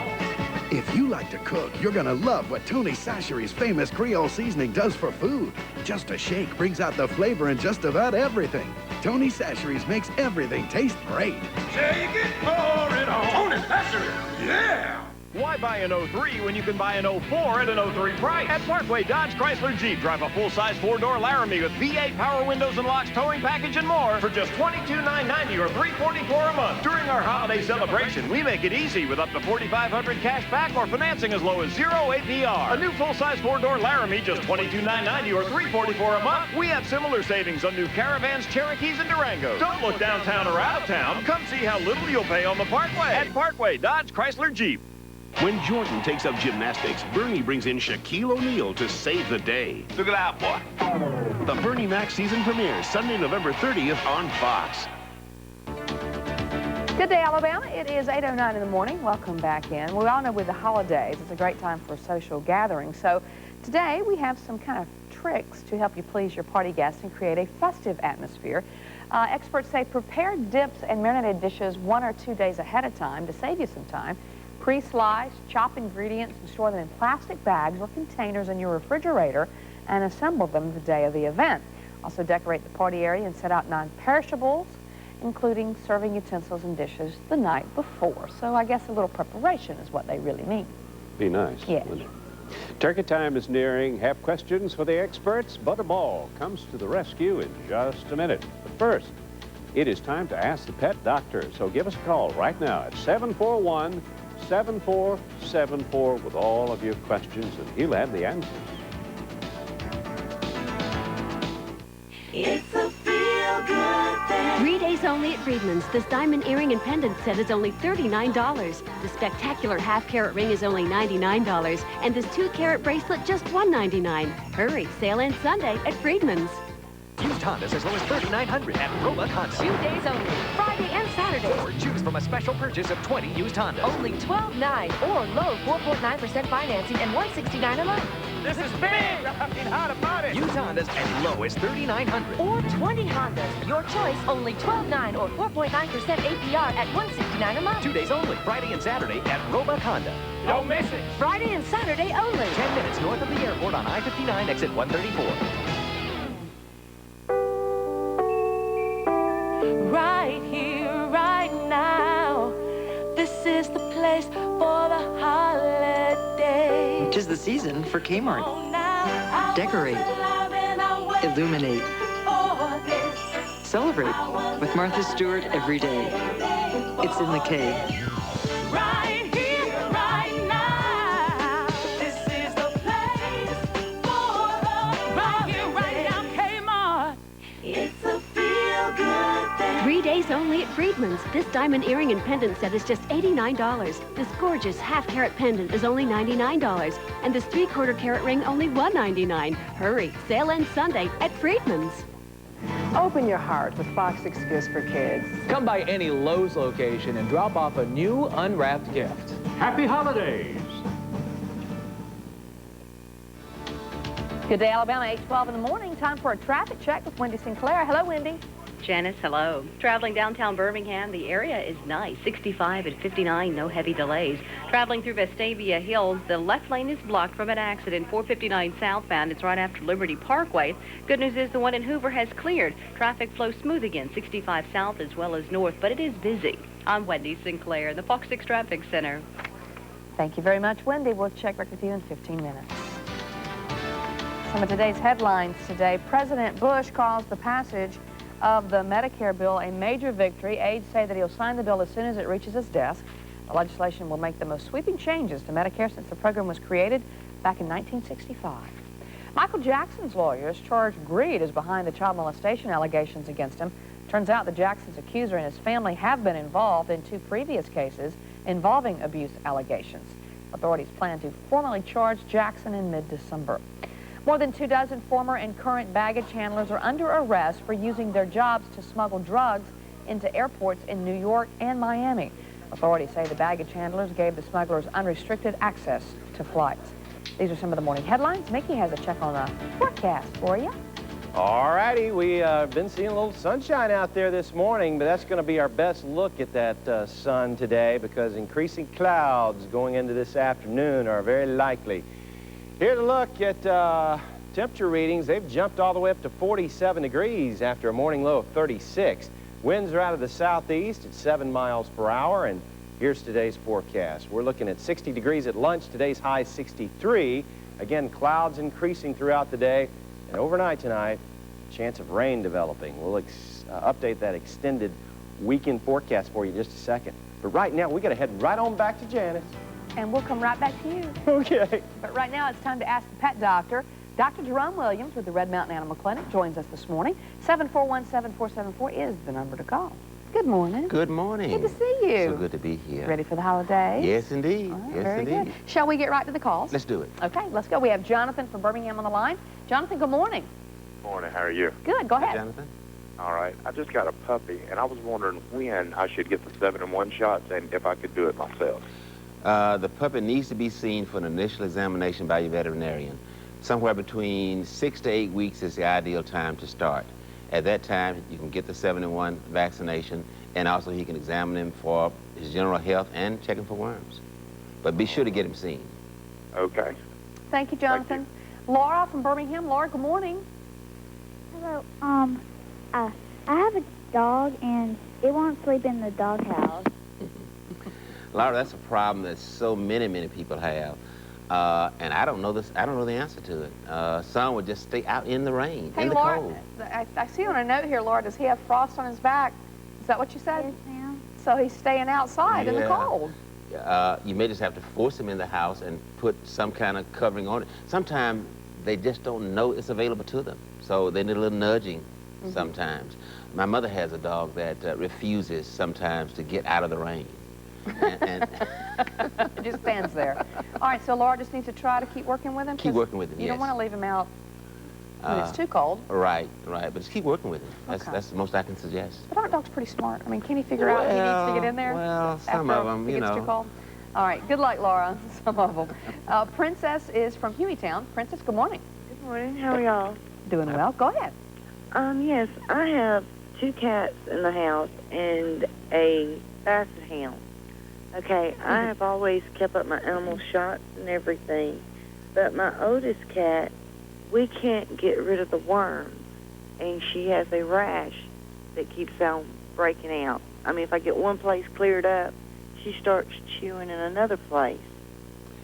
S20: If you like to cook, you're gonna love what Tony Sashery's famous Creole seasoning does for food. Just a shake brings out the flavor in just about everything. Tony Sashery's makes everything taste great.
S18: Shake it, pour it on. Tony Sashery, yeah!
S7: Why buy an 03 when you can buy an 04 at an 03 price? At Parkway Dodge Chrysler Jeep, drive a full-size 4-door Laramie with V8 power windows and locks, towing package, and more for just $22,990 or $344 a month. During our holiday celebration, we make it easy with up to $4,500 cash back or financing as low as 0 APR. A new full-size 4-door Laramie, just $22,990 or $344 a month. We have similar savings on new Caravans, Cherokees, and Durangos. Don't look downtown or out of town. Come see how little you'll pay on the Parkway at Parkway Dodge Chrysler Jeep.
S21: When Jordan takes up gymnastics, Bernie brings in Shaquille O'Neal to save the day. Look at that, boy. The Bernie Mac season premiere, Sunday, November 30th on Fox.
S1: Good day, Alabama. It is 8:09 in the morning. Welcome back in. We all know with the holidays, it's a great time for social gatherings. So today we have some kind of tricks to help you please your party guests and create a festive atmosphere. Experts say prepare dips and marinated dishes 1 or 2 days ahead of time to save you some time. Pre-slice, chop ingredients, and store them in plastic bags or containers in your refrigerator and assemble them the day of the event. Also decorate the party area and set out non-perishables, including serving utensils and dishes the night before. So I guess a little preparation is what they really mean.
S11: Be nice.
S1: Yeah.
S11: Wouldn't it? Turkey time is nearing. Have questions for the experts? Butterball comes to the rescue in just a minute. But first, it is time to ask the pet doctor. So give us a call right now at 741-7474 with all of your questions, and he'll have the answers.
S23: It's a feel-good thing.
S6: 3 days only at Friedman's. This diamond earring and pendant set is only $39. The spectacular half-carat ring is only $99. And this 2-carat bracelet just $199. Hurry, sale ends Sunday at Friedman's.
S9: Used Hondas as low as $3,900 at Roebuck Honda.
S6: 2 days only, Friday and Saturday.
S9: Or choose from a special purchase of 20 used Hondas.
S6: Only $12,900 or low 4.9% financing and $169 a month.
S9: This is big! I mean, how to buy it? Used Hondas as low as $3,900.
S6: Or 20 Hondas. Your choice, only $12,900 or 4.9% APR at $169 a month.
S9: 2 days only, Friday and Saturday at Roebuck Honda. Don't miss it!
S6: Friday and Saturday only.
S9: 10 minutes north of the airport on I-59, exit 134.
S23: Right here, right now. This is the place for the holiday.
S24: 'Tis the season for Kmart. Decorate. Illuminate. Celebrate with Martha Stewart every day. It's in the K.
S23: Right here, right now. This is the place for the right here, right now, Kmart. It's a feel-good thing.
S6: 3 days only at Friedman's. This diamond earring and pendant set is just $89. This gorgeous half-carat pendant is only $99. And this 3/4 carat ring only $199. Hurry, sale ends Sunday at Friedman's.
S8: Open your heart with Fox 6 Gifts for Kids.
S25: Come by any Lowe's location and drop off a new unwrapped gift.
S29: Happy holidays.
S1: Good day, Alabama, 8:12 in the morning. Time for a traffic check with Wendy Sinclair. Hello, Wendy.
S12: Janice, hello. Traveling downtown Birmingham, the area is nice. 65 and 59, no heavy delays. Traveling through Vestavia Hills, the left lane is blocked from an accident. 459 southbound. It's right after Liberty Parkway. Good news is the one in Hoover has cleared. Traffic flows smooth again, 65 south as well as north, but it is busy. I'm Wendy Sinclair, the Fox 6 Traffic Center.
S1: Thank you very much, Wendy. We'll check back with you in 15 minutes. Some of today's headlines today. President Bush calls the passage of the Medicare bill a major victory. Aides say that he'll sign the bill as soon as it reaches his desk. The legislation will make the most sweeping changes to Medicare since the program was created back in 1965. Michael Jackson's lawyers charge greed is behind the child molestation allegations against him. Turns out that Jackson's accuser and his family have been involved in 2 previous cases involving abuse allegations. Authorities plan to formally charge Jackson in mid-December. More than 24 former and current baggage handlers are under arrest for using their jobs to smuggle drugs into airports in New York and Miami. Authorities say the baggage handlers gave the smugglers unrestricted access to flights. These are some of the morning headlines. Mickey has a check on the forecast for you.
S13: All righty, we've been seeing a little sunshine out there this morning, but that's going to be our best look at that sun today because increasing clouds going into this afternoon are very likely. Here to look at temperature readings. They've jumped all the way up to 47 degrees after a morning low of 36. Winds are out of the southeast at 7 miles per hour, and here's today's forecast. We're looking at 60 degrees at lunch. Today's high 63. Again, clouds increasing throughout the day. And overnight tonight, chance of rain developing. We'll update that extended weekend forecast for you in just a second. But right now, we got to head right on back to Janice.
S1: And we'll come right back to you.
S13: Okay.
S1: But right now, it's time to ask the pet doctor. Dr. Jerome Williams with the Red Mountain Animal Clinic joins us this morning. 741-7474 is the number to call. Good morning.
S4: Good morning.
S1: Good to see you.
S4: So good to be here.
S1: Ready for the holidays?
S4: Yes, indeed.
S1: Right,
S4: yes,
S1: very
S4: indeed.
S1: good. Shall we get right to the calls?
S4: Let's do it.
S1: Okay, let's go. We have Jonathan from Birmingham on the line. Jonathan, good morning.
S5: Morning. How are you?
S1: Good. Go ahead.
S4: Jonathan.
S5: All right. I just got a puppy, and I was wondering when I should get the 7-in-1 shots and if I could do it myself.
S4: The puppy needs to be seen for an initial examination by your veterinarian. Somewhere between 6 to 8 weeks is the ideal time to start. At that time, you can get the 7-in-1 vaccination, and also he can examine him for his general health and check him for worms. But be sure to get him seen.
S5: Okay.
S1: Thank you, Jonathan. Laura from Birmingham. Laura, good morning.
S14: Hello. I have a dog, and it won't sleep in the doghouse.
S4: Laura, that's a problem that so many people have. And I don't know this. I don't know the answer to it. Some would just stay out in the rain,
S1: Hey,
S4: in the
S1: Laura,
S4: cold.
S1: I see on a note here, Laura, does he have frost on his back? Is that what you said?
S14: Yes, ma'am.
S1: So he's staying outside in the cold.
S4: You may just have to force him in the house and put some kind of covering on it. Sometimes they just don't know it's available to them, so they need a little nudging sometimes. My mother has a dog that refuses sometimes to get out of the rain. and
S1: It just stands there. All right, so Laura just needs to try to keep working with him?
S4: Keep working with him,
S1: You
S4: yes.
S1: don't want to leave him out when it's too cold.
S4: Right. But just keep working with him.
S1: Okay.
S4: That's the most I can suggest.
S1: But our dog's pretty smart. I mean, can he figure out he needs to get in there?
S4: Well, some
S1: after
S4: of them,
S1: it
S4: you
S1: gets
S4: know.
S1: too cold? All right, good luck, Laura. Some of them. Princess is from Hueytown. Princess, good morning.
S16: Good morning. How are y'all?
S1: Doing well. Go ahead.
S16: Yes, I have 2 cats in the house and a basset hound. Okay, I have always kept up my animal shots and everything, but my oldest cat, we can't get rid of the worms, and she has a rash that keeps on breaking out. I mean, if I get one place cleared up, she starts chewing in another place.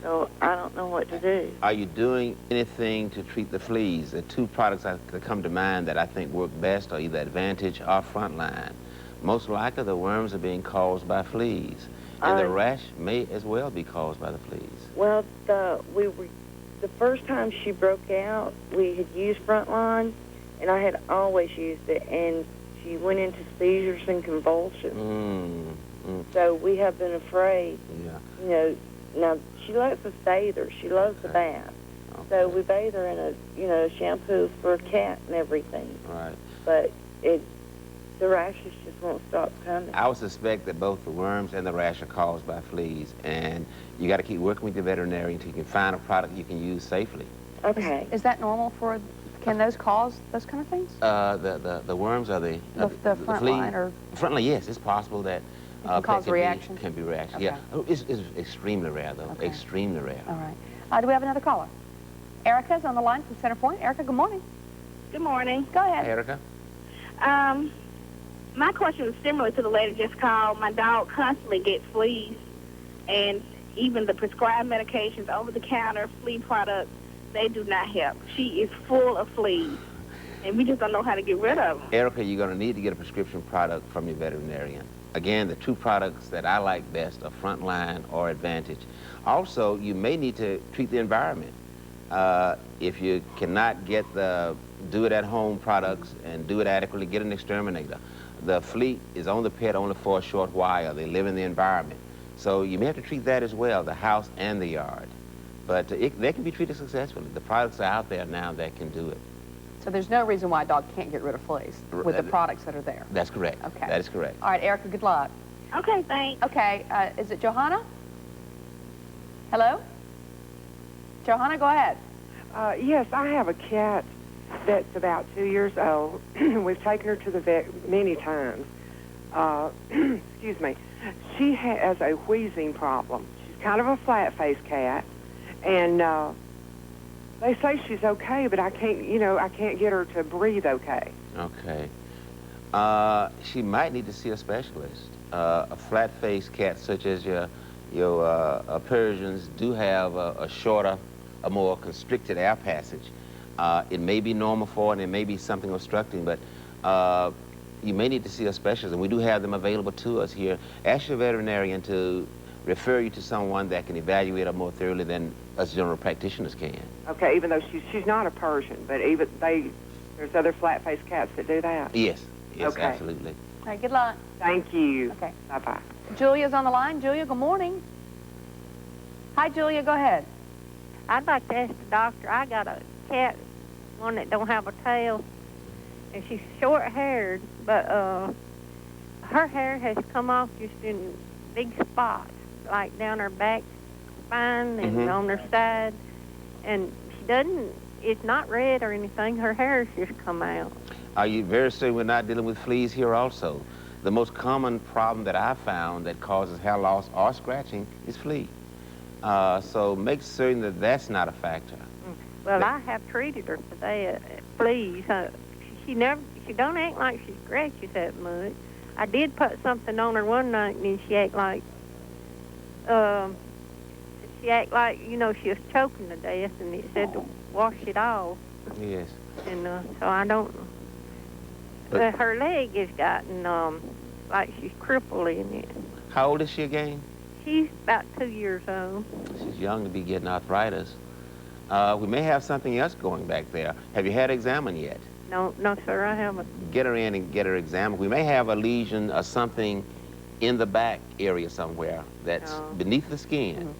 S16: So I don't know what to do.
S4: Are you doing anything to treat the fleas? The 2 products that come to mind that I think work best are either Advantage or Frontline. Most likely the worms are being caused by fleas. And the rash may as well be caused by the fleas.
S16: Well, the first time she broke out, we had used Frontline, and I had always used it, and she went into seizures and convulsions. So we have been afraid.
S4: Yeah.
S16: You know, now she lets us bathe her. She loves the bath. So we bathe her in a shampoo for a cat and everything.
S4: Right.
S16: But the rashes just won't stop coming.
S4: I would suspect that both the worms and the rash are caused by fleas, and you got to keep working with your veterinarian until you can find a product you can use safely.
S16: Okay.
S1: Is that normal for? Can those cause those kind of things?
S4: The worms are the
S1: front
S4: flea.
S1: line or
S4: Frontline, yes, it's possible that
S1: can cause reaction.
S4: Can be reaction.
S1: Okay.
S4: Yeah. Oh, it's extremely rare though.
S1: Okay.
S4: Extremely rare.
S1: All right. Do we have another caller? Erica's on the line from Center Point. Erica, good morning.
S17: Good morning.
S1: Go ahead.
S4: Hey, Erica.
S17: My question is similar to the lady just called. My dog constantly gets fleas, and even the prescribed medications, over-the-counter flea products, they do not help. She is full of fleas, and we just don't know how to get rid of them.
S4: Erica, you're going to need to get a prescription product from your veterinarian. Again, the 2 products that I like best are Frontline or Advantage. Also, you may need to treat the environment. If you cannot get the do-it-at-home products and do it adequately, get an exterminator. The flea is on the pet only for a short while. They live in the environment. So you may have to treat that as well, the house and the yard. But they can be treated successfully. The products are out there now that can do it.
S1: So there's no reason why a dog can't get rid of fleas with the products that are there.
S4: That's correct.
S1: Okay.
S4: That is correct.
S1: All right, Erica, good luck.
S17: Okay, thanks.
S1: Okay, is it Johanna? Hello? Johanna, go ahead.
S2: Yes, I have a cat that's about 2 years old. We've taken her to the vet many times. Excuse me. She has a wheezing problem. She's kind of a flat-faced cat, and they say she's okay, but I can't get her to breathe okay.
S4: Okay. She might need to see a specialist. A flat-faced cat such as your Persians do have a shorter, a more constricted air passage. It may be normal for it, and it may be something obstructing, but you may need to see a specialist, and we do have them available to us here. Ask your veterinarian to refer you to someone that can evaluate her more thoroughly than us general practitioners can.
S2: Okay, even though she's not a Persian, but there's other flat-faced cats that do that.
S4: Yes,
S2: Okay.
S4: absolutely.
S1: All right, good luck.
S2: Thank you.
S1: Okay.
S2: Bye-bye.
S1: Julia's on the line. Julia, good morning. Hi, Julia, go ahead.
S3: I'd like to ask the doctor, I got a cat, one that don't have a tail, and she's short-haired, but her hair has come off just in big spots, like down her back spine and on her side, and it's not red or anything, her hair's just come out.
S4: Are you very certain we're not dealing with fleas here also? The most common problem that I found that causes hair loss or scratching is flea. So make certain that that's not a factor.
S3: Well, I have treated her for that, fleas. She don't act like she scratches that much. I did put something on her one night, and she act like, she was choking to death, and it said to wash it off.
S4: Yes.
S3: And so I don't. But her leg has gotten like she's crippled in it.
S4: How old is she again?
S3: She's about 2 years old.
S4: She's young to be getting arthritis. We may have something else going back there. Have you had examined yet?
S3: No, sir, I haven't.
S4: Get her in and get her examined. We may have a lesion or something in the back area somewhere that's beneath the skin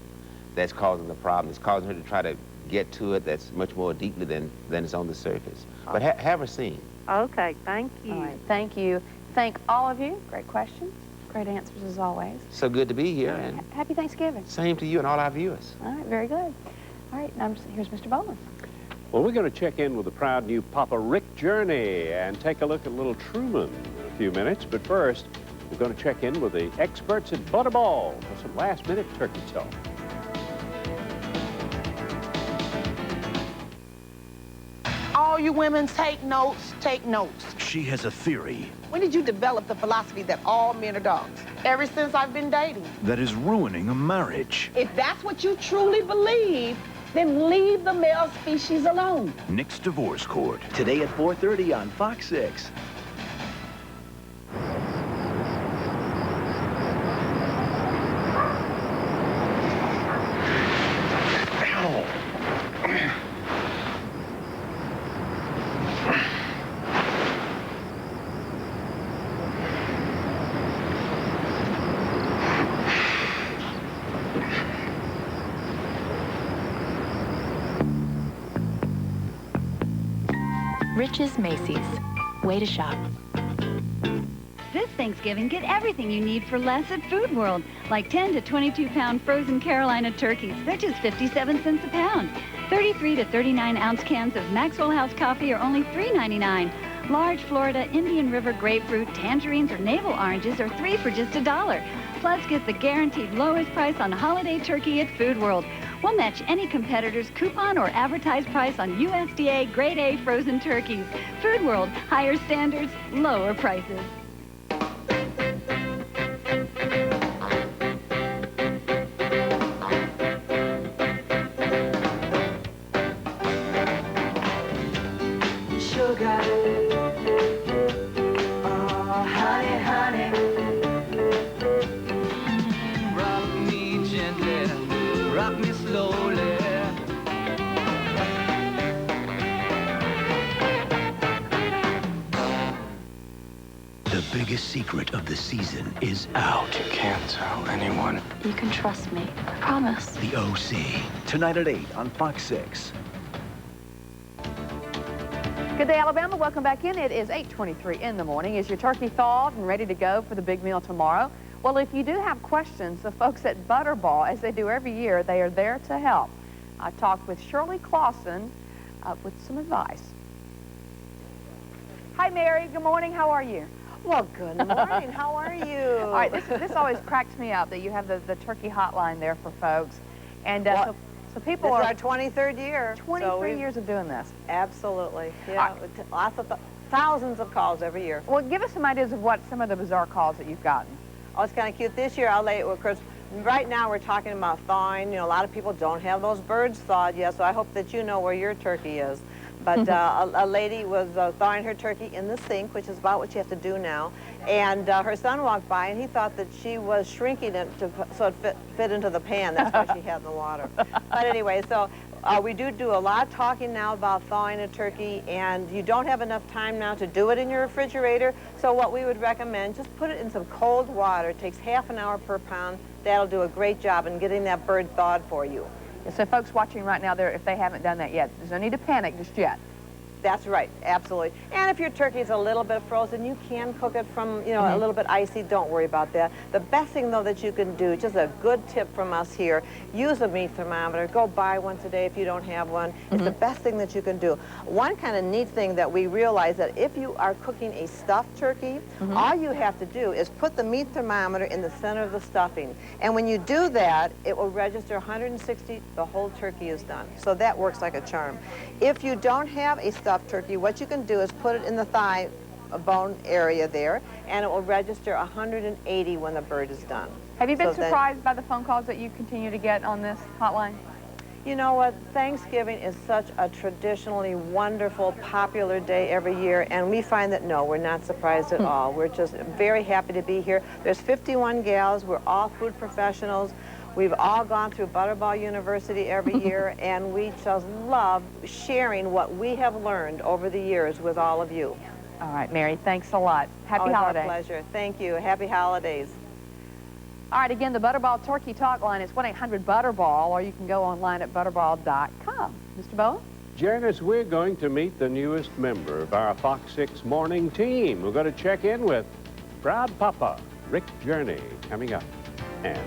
S4: that's causing the problem. It's causing her to try to get to it that's much more deeply than is on the surface. But have her seen.
S3: Okay, thank you.
S1: All right, thank you. Thank all of you. Great questions. Great answers as always.
S4: So good to be here. And
S1: happy Thanksgiving.
S4: Same to you and all our viewers.
S1: All right, very good. All right, now here's Mr. Bowman.
S11: Well, we're going to check in with the proud new Papa Rick Journey and take a look at little Truman in a few minutes. But first, we're going to check in with the experts at Butterball for some last-minute turkey talk.
S10: All you women, take notes, take notes.
S9: She has a theory
S10: When did you develop the philosophy that all men are dogs? Ever since I've been dating.
S9: that is ruining a marriage.
S10: If that's what you truly believe, then leave the male species alone.
S9: Nick's Divorce Court.
S15: Today at 4:30 on Fox 6.
S19: Rich's Macy's. Way to shop.
S22: This Thanksgiving, get everything you need for less at Food World, like 10 to 22-pound frozen Carolina turkeys. They're just 57 cents a pound. 33 to 39-ounce cans of Maxwell House coffee are only $3.99. Large Florida Indian River grapefruit, tangerines, or navel oranges are 3 for just $1. Plus, get the guaranteed lowest price on holiday turkey at Food World. We'll match any competitor's coupon or advertised price on USDA Grade A frozen turkeys. Food World, higher standards, lower prices.
S23: Sugar, oh honey, honey, rock me gently, rock me slowly.
S9: biggest secret of the season is out.
S6: You can't tell anyone.
S19: You can trust me. I promise.
S9: The OC.
S15: Tonight at 8 on Fox 6.
S1: Good day, Alabama. Welcome back in. It is 8:23 in the morning. Is your turkey thawed and ready to go for the big meal tomorrow? Well, if you do have questions, the folks at Butterball, as they do every year, they are there to help. I talked with Shirley Clausen with some advice. Hi, Mary. Good morning. How are you?
S7: Well, good morning. How are you?
S1: All right. This always cracks me up that you have the turkey hotline there for folks. And so people
S7: this
S1: are...
S7: is our 23rd year.
S1: 23 years of doing this.
S7: Absolutely. Yeah. Lots of thousands of calls every year.
S1: Well, give us some ideas of what some of the bizarre calls that you've gotten.
S7: Oh, it's kind of cute. This year, of course, right now we're talking about thawing. You know, a lot of people don't have those birds thawed yet, so I hope that you know where your turkey is. But a lady was thawing her turkey in the sink, which is about what you have to do now. And her son walked by, and he thought that she was shrinking it so it fit into the pan. That's why she had the water. But anyway, so we do a lot of talking now about thawing a turkey, and you don't have enough time now to do it in your refrigerator. So what we would recommend, just put it in some cold water. It takes half an hour per pound. That'll do a great job in getting that bird thawed for you.
S1: So folks watching right now, if they haven't done that yet, there's no need to panic just yet.
S7: That's right, absolutely. And if your turkey's a little bit frozen, you can cook it from, you know, a little bit icy. Don't worry about that. The best thing, though, that you can do, just a good tip from us here, use a meat thermometer. Go buy one today if you don't have one. It's the best thing that you can do. One kind of neat thing that we realize that if you are cooking a stuffed turkey, all you have to do is put the meat thermometer in the center of the stuffing. And when you do that, it will register 160. The whole turkey is done. So that works like a charm. If you don't have a stuffed turkey, what you can do is put it in the thigh bone area there, and it will register 180 when the bird is done.
S1: Have you been surprised by the phone calls that you continue to get on this hotline?
S7: You know what? Thanksgiving is such a traditionally wonderful, popular day every year, and we find that, no, we're not surprised at all. We're just very happy to be here. There's 51 gals. We're all food professionals. We've all gone through Butterball University every year, and we just love sharing what we have learned over the years with all of you.
S1: All right, Mary, thanks a lot. Happy holidays.
S7: Our pleasure. Thank you. Happy holidays.
S1: All right, again, the Butterball Turkey Talk line is 1-800-BUTTERBALL, or you can go online at butterball.com. Mr. Bowen?
S11: Janice, we're going to meet the newest member of our Fox 6 morning team. We're going to check in with proud Papa, Rick Journey, coming up. And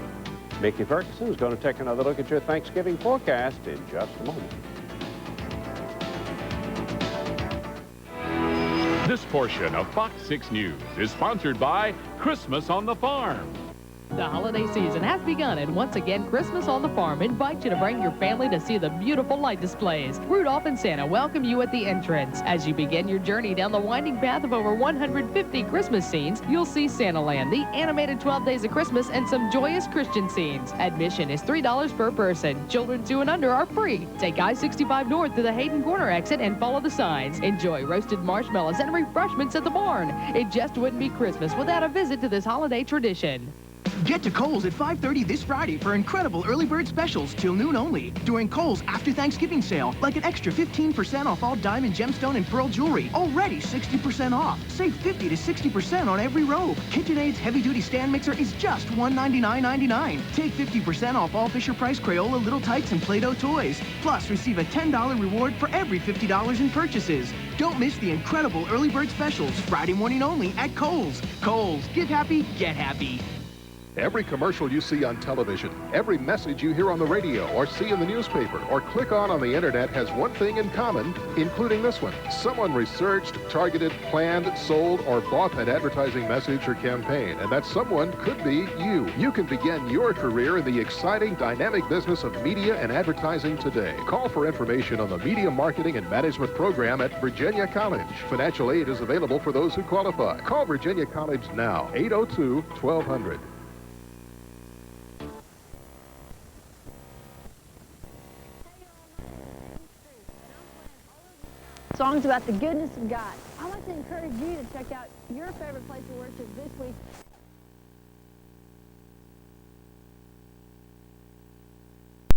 S11: Mickey Ferguson is going to take another look at your Thanksgiving forecast in just a moment.
S29: This portion of Fox 6 News is sponsored by Christmas on the Farm.
S18: The holiday season has begun, and once again, Christmas on the Farm invites you to bring your family to see the beautiful light displays. Rudolph and Santa welcome you at the entrance. As you begin your journey down the winding path of over 150 Christmas scenes, you'll see Santaland, the animated 12 Days of Christmas, and some joyous Christian scenes. Admission is $3 per person. Children 2 and under are free. Take I-65 north to the Hayden Corner exit and follow the signs. Enjoy roasted marshmallows and refreshments at the barn. It just wouldn't be Christmas without a visit to this holiday tradition.
S20: Get to Kohl's at 5:30 this Friday for incredible early bird specials till noon only during Kohl's after Thanksgiving sale, like an extra 15% off all diamond, gemstone, and pearl jewelry. Already 60% off. Save 50 to 60% on every robe. KitchenAid's heavy-duty stand mixer is just $199.99. Take 50% off all Fisher-Price Crayola Little Tights and Play-Doh toys. Plus, receive a $10 reward for every $50 in purchases. Don't miss the incredible early bird specials Friday morning only at Kohl's. Kohl's. Get happy, get happy.
S21: Every commercial you see on television, every message you hear on the radio or see in the newspaper or click on the internet has one thing in common, including this one. Someone researched, targeted, planned, sold, or bought that advertising message or campaign, and that someone could be you. You can begin your career in the exciting, dynamic business of media and advertising today. Call for information on the Media Marketing and Management program at Virginia College. Financial aid is available for those who qualify. Call Virginia College now, 802-1200.
S24: Songs about the goodness of God. I'd like to encourage you to check out your favorite place of worship this week